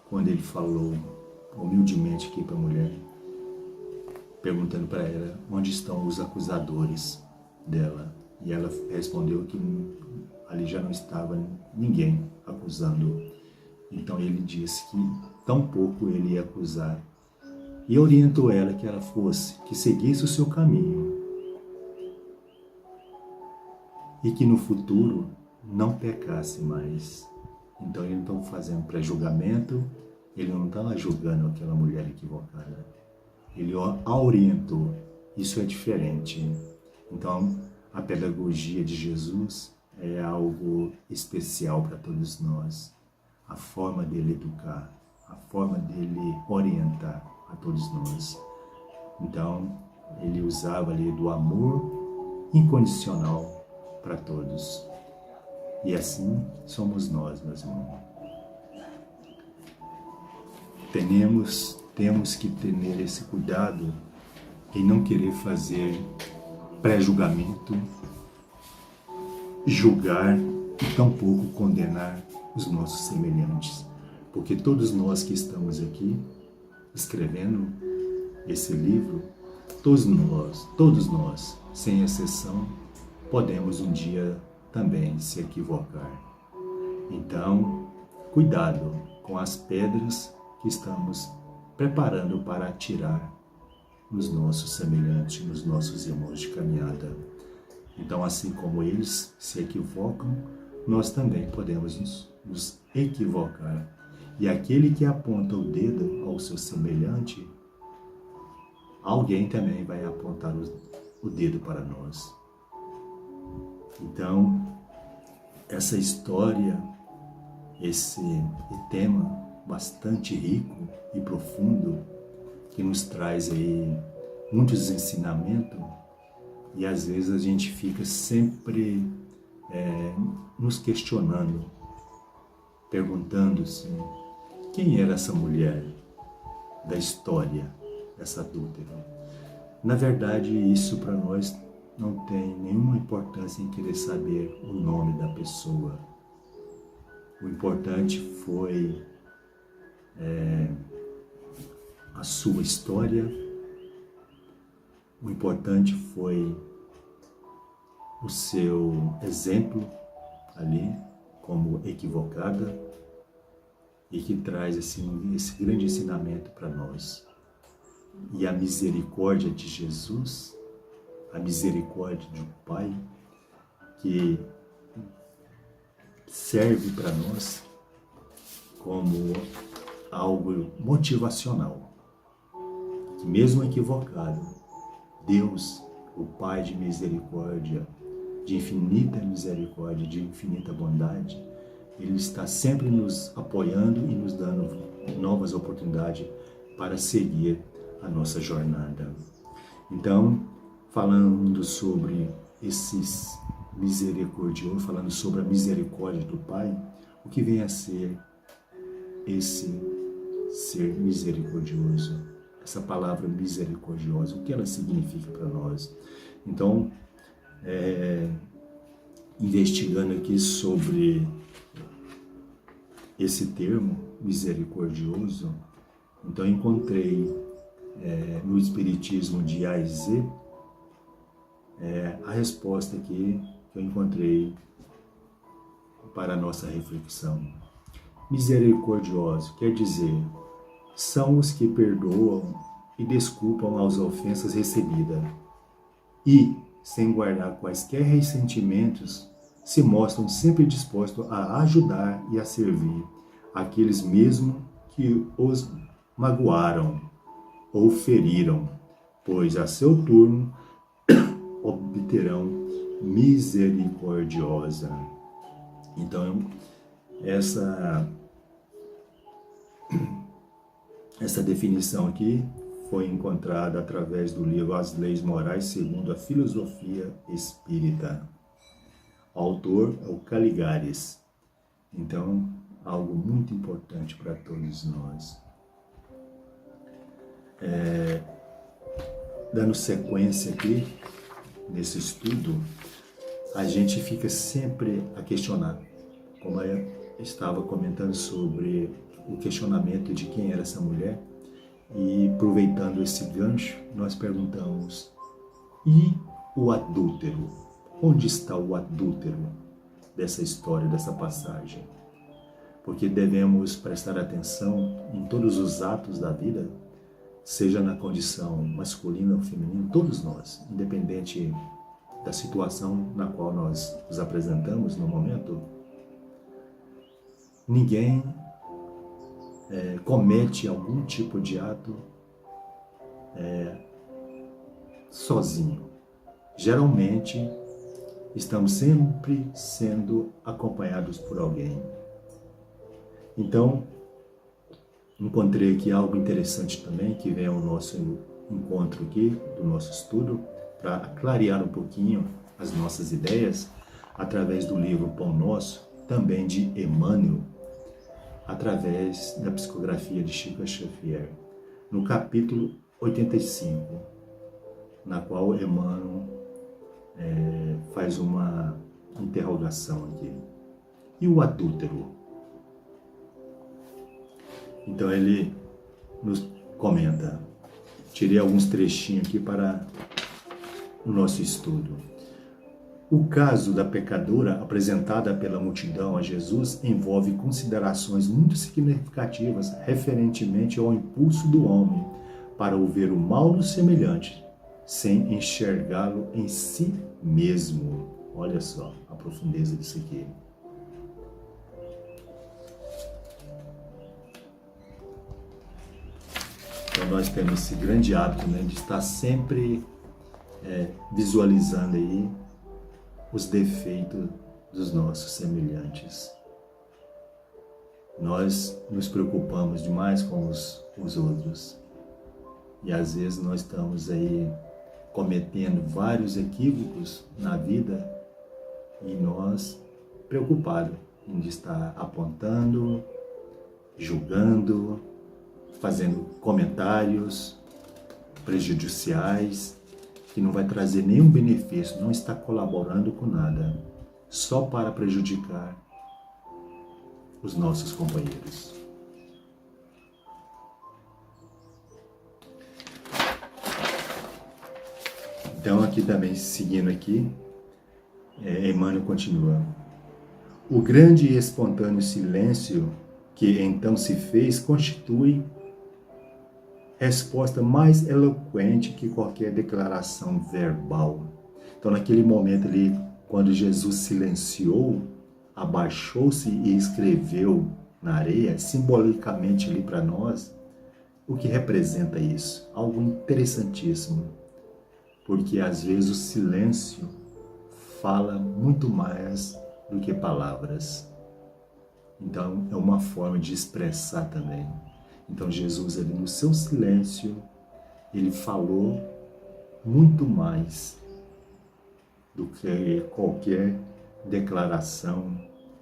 quando ele falou humildemente aqui para a mulher, perguntando para ela onde estão os acusadores dela, e ela respondeu que ali já não estava ninguém acusando. Então ele disse que tampouco ele ia acusar, e orientou ela que ela fosse, que seguisse o seu caminho, e que no futuro não pecasse mais. Então ele não estava fazendo pré-julgamento, ele não estava julgando aquela mulher equivocada, ele a orientou. Isso é diferente. Então a pedagogia de Jesus é algo especial para todos nós. A forma dele educar, a forma dele orientar a todos nós. Então ele usava ali do amor incondicional para todos. E assim somos nós, meus irmãos. Temos que ter esse cuidado em não querer fazer pré-julgamento, julgar e tampouco condenar os nossos semelhantes. Porque todos nós que estamos aqui escrevendo esse livro, todos nós, sem exceção, podemos um dia também se equivocar. Então, cuidado com as pedras que estamos preparando para atirar nos nossos semelhantes, nos nossos irmãos de caminhada. Então, assim como eles se equivocam, nós também podemos nos equivocar. E aquele que aponta o dedo ao seu semelhante, alguém também vai apontar o dedo para nós. Então, essa história, esse tema bastante rico e profundo, que nos traz aí muitos ensinamentos, e às vezes a gente fica sempre nos questionando, perguntando-se quem era essa mulher da história, essa adúltera. Na verdade, isso para nós não tem nenhuma importância em querer saber o nome da pessoa. O importante foi a sua história, o importante foi o seu exemplo ali como equivocada, e que traz esse grande ensinamento para nós. e a misericórdia de Jesus, a misericórdia do Pai, que serve para nós como algo motivacional. Que mesmo equivocado, Deus, o Pai de misericórdia, de infinita misericórdia, de infinita bondade, Ele está sempre nos apoiando e nos dando novas oportunidades para seguir a nossa jornada. Então, falando sobre esses misericordiosos, falando sobre a misericórdia do Pai, o que vem a ser esse ser misericordioso? Essa palavra misericordiosa, o que ela significa para nós? Então, investigando aqui sobre esse termo misericordioso, então encontrei no Espiritismo de Aizé a resposta aqui que eu encontrei para a nossa reflexão. Misericordioso quer dizer, são os que perdoam e desculpam as ofensas recebidas e, sem guardar quaisquer ressentimentos, se mostram sempre dispostos a ajudar e a servir aqueles mesmo que os magoaram ou feriram, pois a seu turno obterão misericordiosa. Então, essa definição aqui foi encontrada através do livro As Leis Morais segundo a Filosofia Espírita. O autor é o Caligares. Então, algo muito importante para todos nós. Dando sequência aqui, nesse estudo, a gente fica sempre a questionar, como eu estava comentando sobre o questionamento de quem era essa mulher, e aproveitando esse gancho, nós perguntamos, e o adúltero? Onde está o adúltero dessa história, dessa passagem? Porque devemos prestar atenção em todos os atos da vida, seja na condição masculina ou feminina, todos nós, independente da situação na qual nós nos apresentamos no momento, ninguém comete algum tipo de ato sozinho. Geralmente, estamos sempre sendo acompanhados por alguém. Então, encontrei aqui algo interessante também, que vem ao nosso encontro aqui, do nosso estudo, para clarear um pouquinho as nossas ideias, através do livro Pão Nosso, também de Emmanuel, através da psicografia de Chico Xavier, no capítulo 85, na qual Emmanuel faz uma interrogação aqui. E o adúltero? Então ele nos comenta, tirei alguns trechinhos aqui para o nosso estudo. O caso da pecadora apresentada pela multidão a Jesus envolve considerações muito significativas referentemente ao impulso do homem para o ver o mal no semelhante, sem enxergá-lo em si mesmo. Olha só a profundeza disso aqui. Então nós temos esse grande hábito, né, de estar sempre visualizando aí os defeitos dos nossos semelhantes. Nós nos preocupamos demais com os outros e às vezes nós estamos aí cometendo vários equívocos na vida e nós preocupados em estar apontando, julgando, fazendo comentários prejudiciais, que não vai trazer nenhum benefício, não está colaborando com nada, só para prejudicar os nossos companheiros. Então aqui também, seguindo aqui, Emmanuel continua. O grande e espontâneo silêncio que então se fez constitui resposta mais eloquente que qualquer declaração verbal. Então, naquele momento ali, quando Jesus silenciou, abaixou-se e escreveu na areia, simbolicamente ali para nós, o que representa isso? Algo interessantíssimo, porque às vezes o silêncio fala muito mais do que palavras. Então, é uma forma de expressar também. Então, Jesus ali no seu silêncio, ele falou muito mais do que qualquer declaração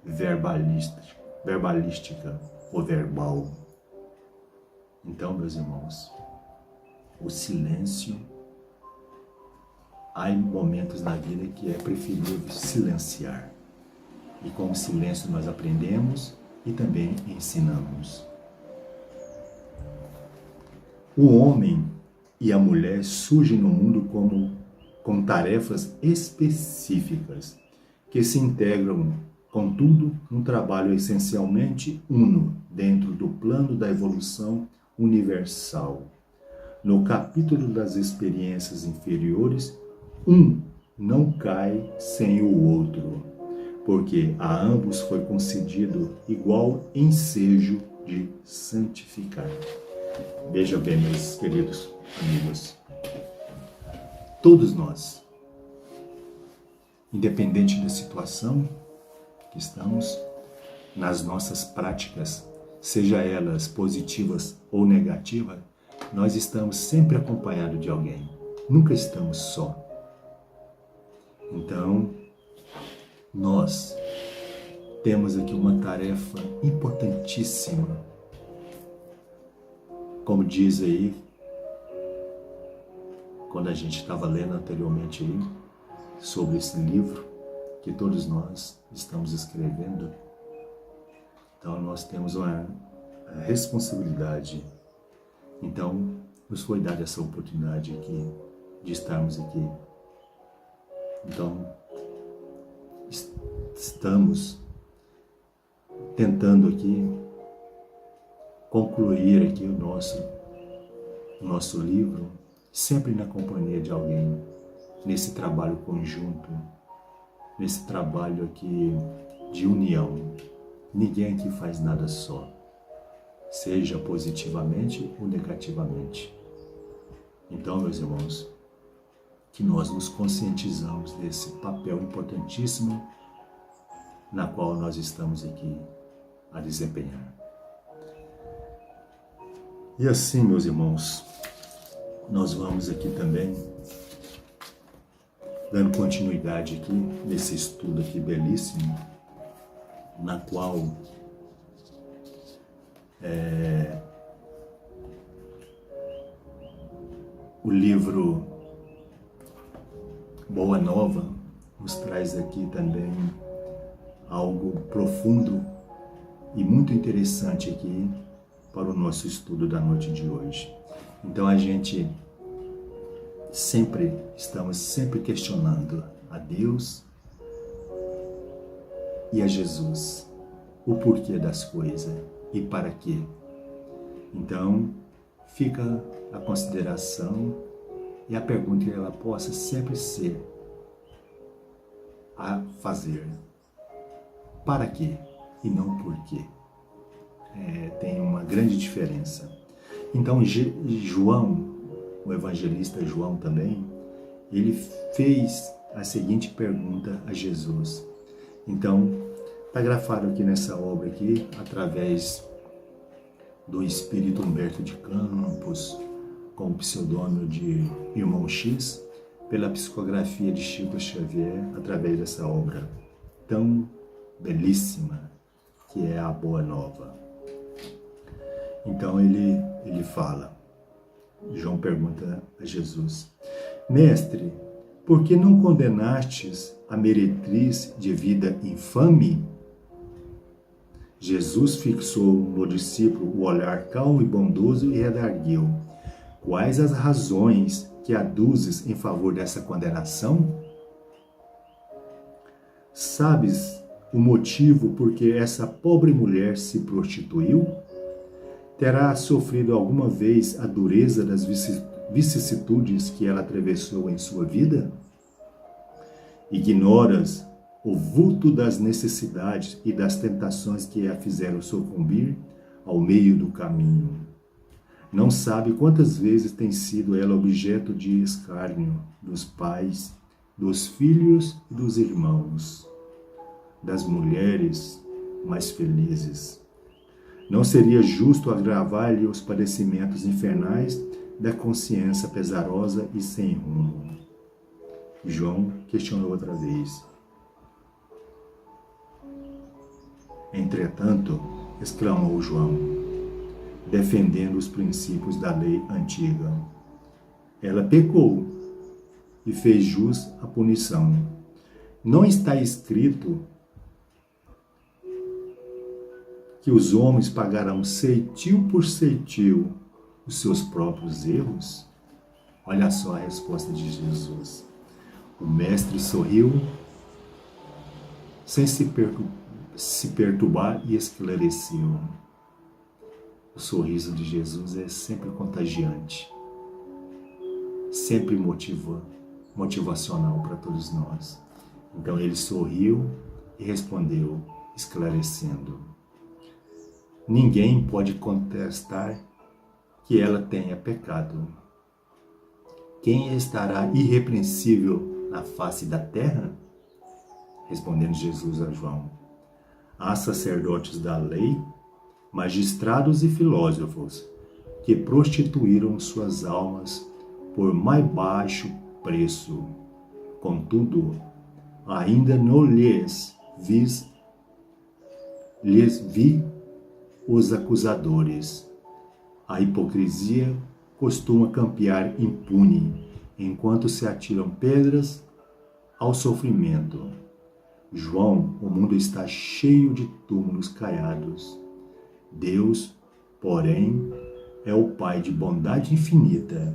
verbalística ou verbal. Então, meus irmãos, o silêncio, há momentos na vida que é preferível silenciar. E com o silêncio nós aprendemos e também ensinamos. O homem e a mulher surgem no mundo com tarefas específicas, que se integram, contudo, num trabalho essencialmente uno dentro do plano da evolução universal. No capítulo das experiências inferiores, um não cai sem o outro, porque a ambos foi concedido igual ensejo de santificar. Veja bem, meus queridos amigos, todos nós, independente da situação que estamos, nas nossas práticas, seja elas positivas ou negativas, nós estamos sempre acompanhados de alguém, nunca estamos só. Então, nós temos aqui uma tarefa importantíssima, como diz aí, quando a gente estava lendo anteriormente aí, sobre esse livro que todos nós estamos escrevendo. Então, nós temos uma responsabilidade. Então, nos foi dada essa oportunidade aqui, de estarmos aqui. Então, estamos tentando aqui concluir aqui o nosso livro, sempre na companhia de alguém, nesse trabalho conjunto, nesse trabalho aqui de união. Ninguém aqui faz nada só, seja positivamente ou negativamente. Então, meus irmãos, que nós nos conscientizamos desse papel importantíssimo na qual nós estamos aqui a desempenhar. E assim, meus irmãos, nós vamos aqui também dando continuidade aqui nesse estudo aqui belíssimo, na qual o livro Boa Nova nos traz aqui também algo profundo e muito interessante aqui para o nosso estudo da noite de hoje. Então a gente estamos sempre questionando a Deus e a Jesus o porquê das coisas e para quê. Então fica a consideração e a pergunta que ela possa sempre ser a fazer. Para quê e não por quê. Tem uma grande diferença. Então João, o evangelista João também, ele fez a seguinte pergunta a Jesus. Então, está grafado aqui nessa obra aqui, através do espírito Humberto de Campos, com o pseudônimo de Irmão X, pela psicografia de Chico Xavier, através dessa obra tão belíssima, que é a Boa Nova. Então ele fala, João pergunta a Jesus: Mestre, por que não condenastes a meretriz de vida infame? Jesus fixou no discípulo o olhar calmo e bondoso e redarguiu: Quais as razões que aduzes em favor dessa condenação? Sabes o motivo por que essa pobre mulher se prostituiu? Terá sofrido alguma vez a dureza das vicissitudes que ela atravessou em sua vida? Ignoras o vulto das necessidades e das tentações que a fizeram sucumbir ao meio do caminho. Não sabe quantas vezes tem sido ela objeto de escárnio dos pais, dos filhos e dos irmãos, das mulheres mais felizes. Não seria justo agravar-lhe os padecimentos infernais da consciência pesarosa e sem rumo. João questionou outra vez. Entretanto, exclamou João, defendendo os princípios da lei antiga, ela pecou e fez jus à punição. Não está escrito que os homens pagarão ceitil por ceitil os seus próprios erros? Olha só a resposta de Jesus. O mestre sorriu sem se perturbar e esclareceu. O sorriso de Jesus é sempre contagiante, sempre motivacional para todos nós. Então ele sorriu e respondeu, esclarecendo. Ninguém pode contestar que ela tenha pecado. Quem estará irrepreensível na face da terra? Respondendo Jesus a João. Há sacerdotes da lei, magistrados e filósofos, que prostituíram suas almas por mais baixo preço. Contudo, ainda não lhes vi os acusadores. A hipocrisia costuma campear impune, enquanto se atiram pedras ao sofrimento. João, o mundo está cheio de túmulos caiados. Deus, porém, é o Pai de bondade infinita,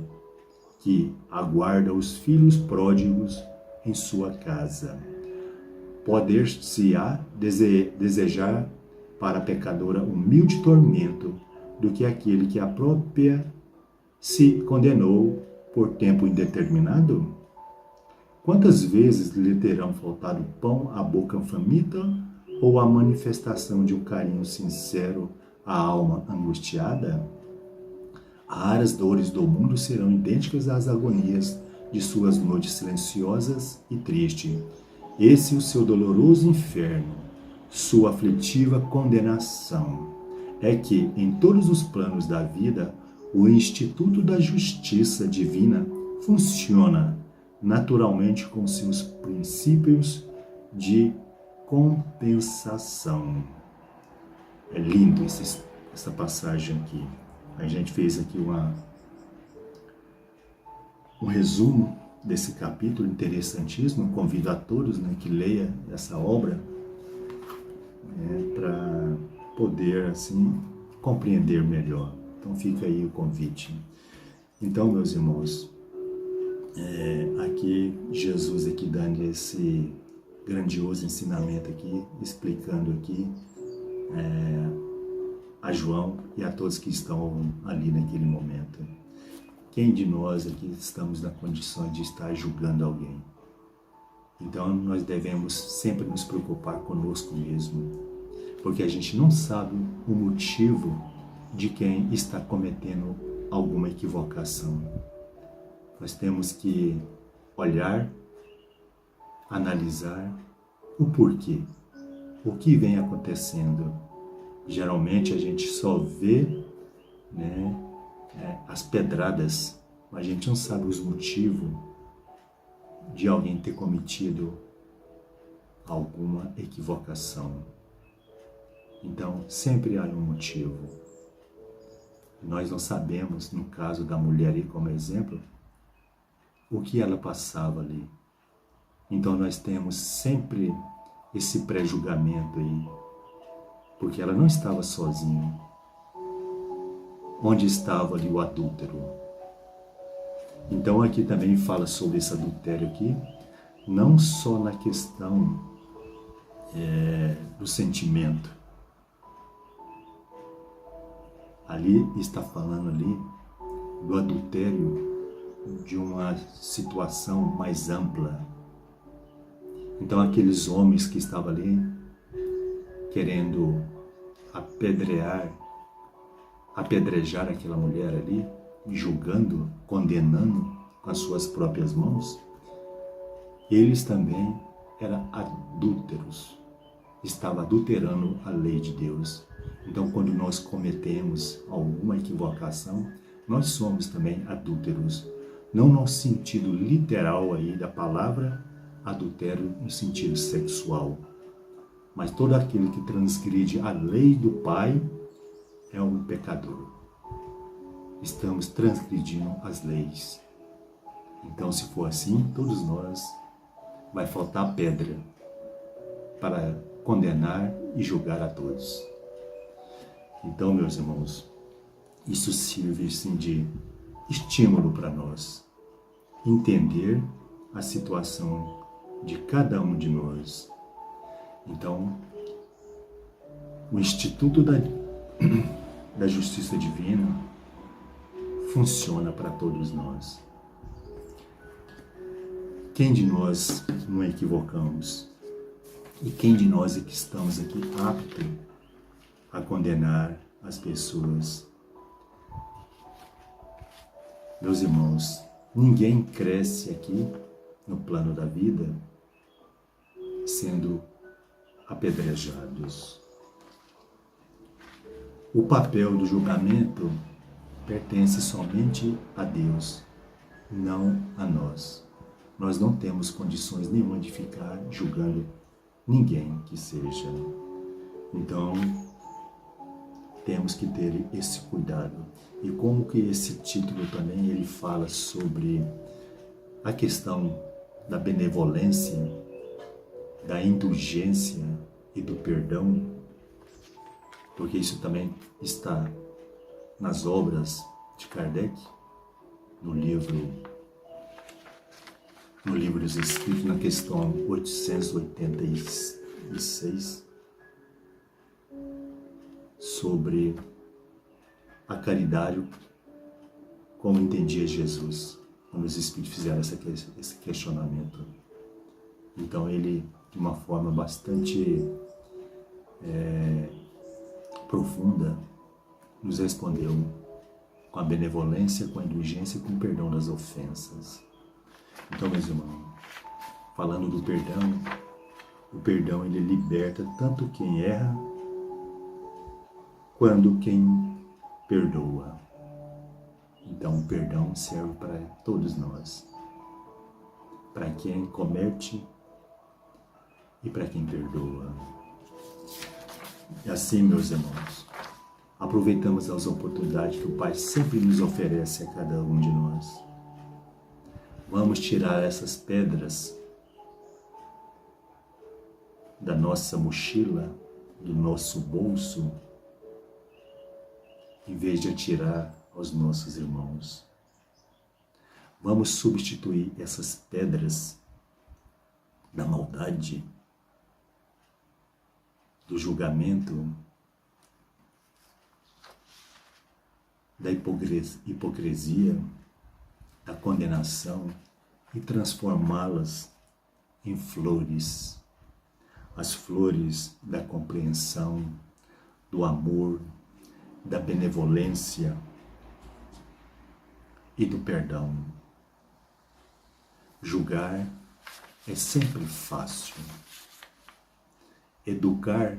que aguarda os filhos pródigos em sua casa. Poder-se-á desejar para a pecadora humilde tormento do que aquele que a própria se condenou por tempo indeterminado? Quantas vezes lhe terão faltado pão à boca faminta ou a manifestação de um carinho sincero à alma angustiada? As raras dores do mundo serão idênticas às agonias de suas noites silenciosas e tristes. Esse é o seu doloroso inferno, sua aflitiva condenação. É que, em todos os planos da vida, o Instituto da Justiça Divina funciona naturalmente com seus princípios de compensação. É lindo essa passagem aqui. A gente fez aqui um resumo desse capítulo interessantíssimo. Convido a todos, que leia essa obra para poder assim compreender melhor. Então fica aí o convite. Então, meus irmãos, aqui Jesus aqui dando esse grandioso ensinamento aqui, explicando aqui a João e a todos que estão ali naquele momento. Quem de nós aqui estamos na condição de estar julgando alguém? Então nós devemos sempre nos preocupar conosco mesmo, porque a gente não sabe o motivo de quem está cometendo alguma equivocação. Nós temos que olhar, analisar o porquê, o que vem acontecendo. Geralmente a gente só vê as pedradas, mas a gente não sabe os motivos de alguém ter cometido alguma equivocação. Então, sempre há um motivo. Nós não sabemos, no caso da mulher aí como exemplo, o que ela passava ali. Então nós temos sempre esse pré-julgamento aí, porque ela não estava sozinha. Onde estava ali o adúltero? Então aqui também fala sobre esse adultério aqui, não só na questão do sentimento. Ali está falando ali do adultério de uma situação mais ampla. Então aqueles homens que estavam ali querendo apedrejar aquela mulher ali, julgando, condenando com as suas próprias mãos, eles também eram adúlteros, estavam adulterando a lei de Deus. Então quando nós cometemos alguma equivocação, nós somos também adúlteros, não no sentido literal aí da palavra adultério no sentido sexual, mas todo aquele que transgride a lei do Pai é um pecador. Estamos transgredindo as leis. Então, se for assim, todos nós vai faltar pedra para condenar e julgar a todos. Então, meus irmãos, isso sirve sim de estímulo para nós entender a situação de cada um de nós. Então, o Instituto da Justiça Divina funciona para todos nós. Quem de nós não equivocamos? E quem de nós é que estamos aqui apto a condenar as pessoas? Meus irmãos, ninguém cresce aqui no plano da vida sendo apedrejados. O papel do julgamento pertence somente a Deus, não a nós. Nós não temos condições nenhuma de ficar julgando ninguém que seja. Então, temos que ter esse cuidado. E como que esse título também ele fala sobre a questão da benevolência, da indulgência e do perdão, porque isso também está nas obras de Kardec, no livro dos Espíritos, na questão 886, sobre a caridade como entendia Jesus, quando os Espíritos fizeram esse questionamento. Então ele, de uma forma bastante profunda, nos respondeu com a benevolência, com a indulgência e com o perdão das ofensas. Então, meus irmãos, falando do perdão, o perdão ele liberta tanto quem erra, quanto quem perdoa. Então, o perdão serve para todos nós, para quem comete e para quem perdoa. E assim, meus irmãos, aproveitamos as oportunidades que o Pai sempre nos oferece a cada um de nós. Vamos tirar essas pedras da nossa mochila, do nosso bolso, em vez de atirar aos nossos irmãos. Vamos substituir essas pedras da maldade, do julgamento, da hipocrisia, da condenação e transformá-las em flores, as flores da compreensão, do amor, da benevolência e do perdão. Julgar é sempre fácil. Educar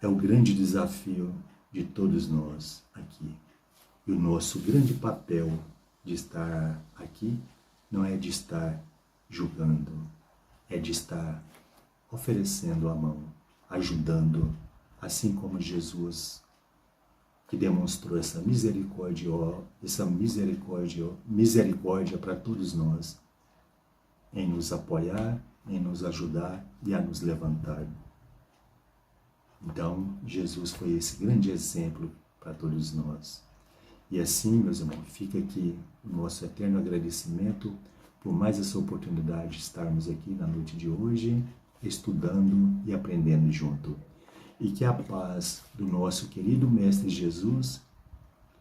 é o grande desafio de todos nós aqui. E o nosso grande papel de estar aqui não é de estar julgando, é de estar oferecendo a mão, ajudando, assim como Jesus, que demonstrou essa misericórdia para todos nós, em nos apoiar, em nos ajudar e a nos levantar. Então, Jesus foi esse grande exemplo para todos nós. E assim, meus irmãos, fica aqui o nosso eterno agradecimento por mais essa oportunidade de estarmos aqui na noite de hoje, estudando e aprendendo junto. e que a paz do nosso querido Mestre Jesus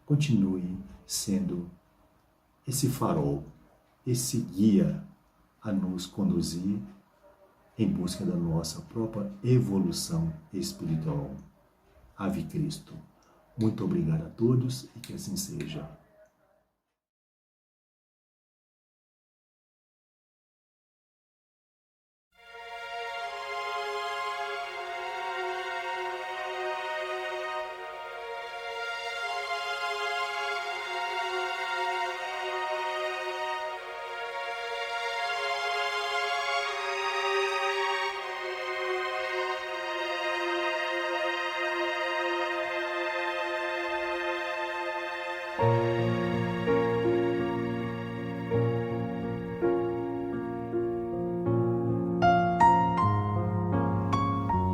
continue sendo esse farol, esse guia a nos conduzir em busca da nossa própria evolução espiritual. Ave Cristo. Muito obrigado a todos e que assim seja.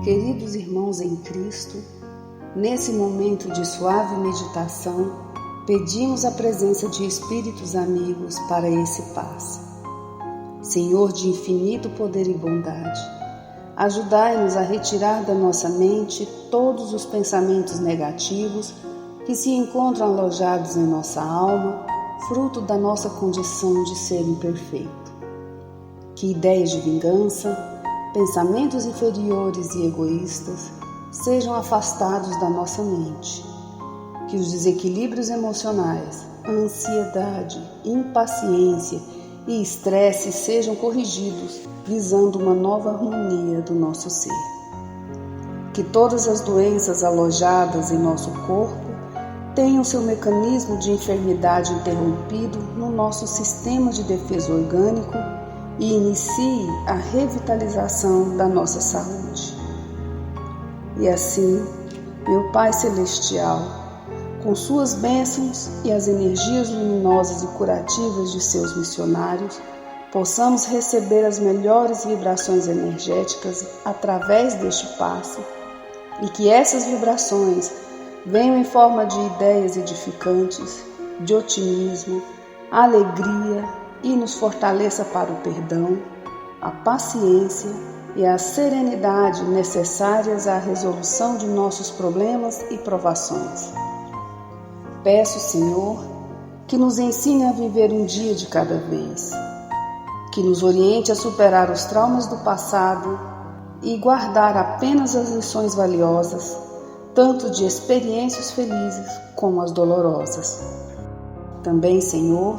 Queridos irmãos em Cristo, nesse momento de suave meditação, pedimos a presença de espíritos amigos para esse passe. Senhor de infinito poder e bondade, ajudai-nos a retirar da nossa mente todos os pensamentos negativos que se encontram alojados em nossa alma, fruto da nossa condição de ser imperfeito. Que ideias de vingança, pensamentos inferiores e egoístas sejam afastados da nossa mente. Que os desequilíbrios emocionais, a ansiedade, impaciência e estresse sejam corrigidos, visando uma nova harmonia do nosso ser. Que todas as doenças alojadas em nosso corpo tenham seu mecanismo de enfermidade interrompido no nosso sistema de defesa orgânico e inicie a revitalização da nossa saúde. E assim, meu Pai Celestial, com suas bênçãos e as energias luminosas e curativas de seus missionários, possamos receber as melhores vibrações energéticas através deste passe e que essas vibrações venham em forma de ideias edificantes, de otimismo, alegria, e nos fortaleça para o perdão, a paciência e a serenidade necessárias à resolução de nossos problemas e provações. Peço, Senhor, que nos ensine a viver um dia de cada vez, que nos oriente a superar os traumas do passado e guardar apenas as lições valiosas, tanto de experiências felizes como as dolorosas. Também, Senhor,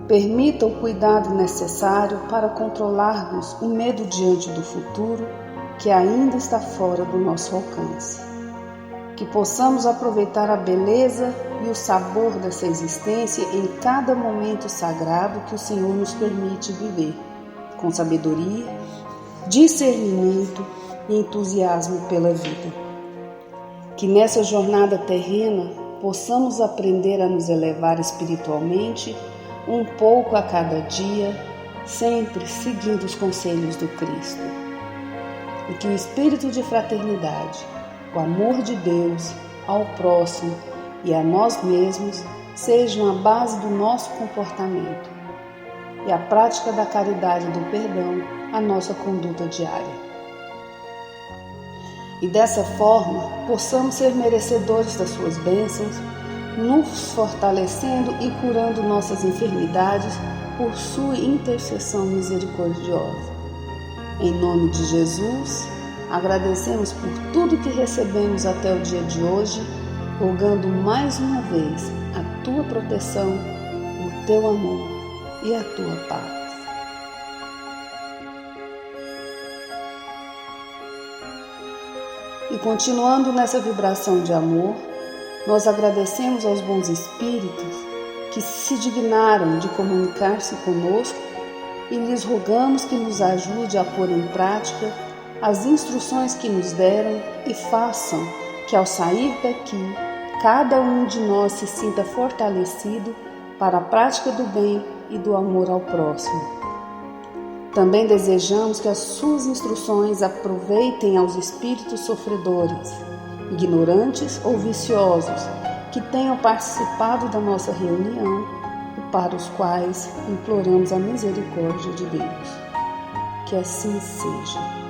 permita o cuidado necessário para controlarmos o medo diante do futuro que ainda está fora do nosso alcance. Que possamos aproveitar a beleza e o sabor dessa existência em cada momento sagrado que o Senhor nos permite viver, com sabedoria, discernimento e entusiasmo pela vida. Que nessa jornada terrena possamos aprender a nos elevar espiritualmente um pouco a cada dia, sempre seguindo os conselhos do Cristo. E que o espírito de fraternidade, o amor de Deus ao próximo e a nós mesmos sejam a base do nosso comportamento e a prática da caridade e do perdão a nossa conduta diária. E dessa forma possamos ser merecedores das suas bênçãos, nos fortalecendo e curando nossas enfermidades por sua intercessão misericordiosa. Em nome de Jesus, agradecemos por tudo que recebemos até o dia de hoje, rogando mais uma vez a tua proteção, o teu amor e a tua paz. E continuando nessa vibração de amor, nós agradecemos aos bons espíritos que se dignaram de comunicar-se conosco e lhes rogamos que nos ajude a pôr em prática as instruções que nos deram e façam que ao sair daqui, cada um de nós se sinta fortalecido para a prática do bem e do amor ao próximo. Também desejamos que as suas instruções aproveitem aos espíritos sofredores, ignorantes ou viciosos, que tenham participado da nossa reunião e para os quais imploramos a misericórdia de Deus. Que assim seja.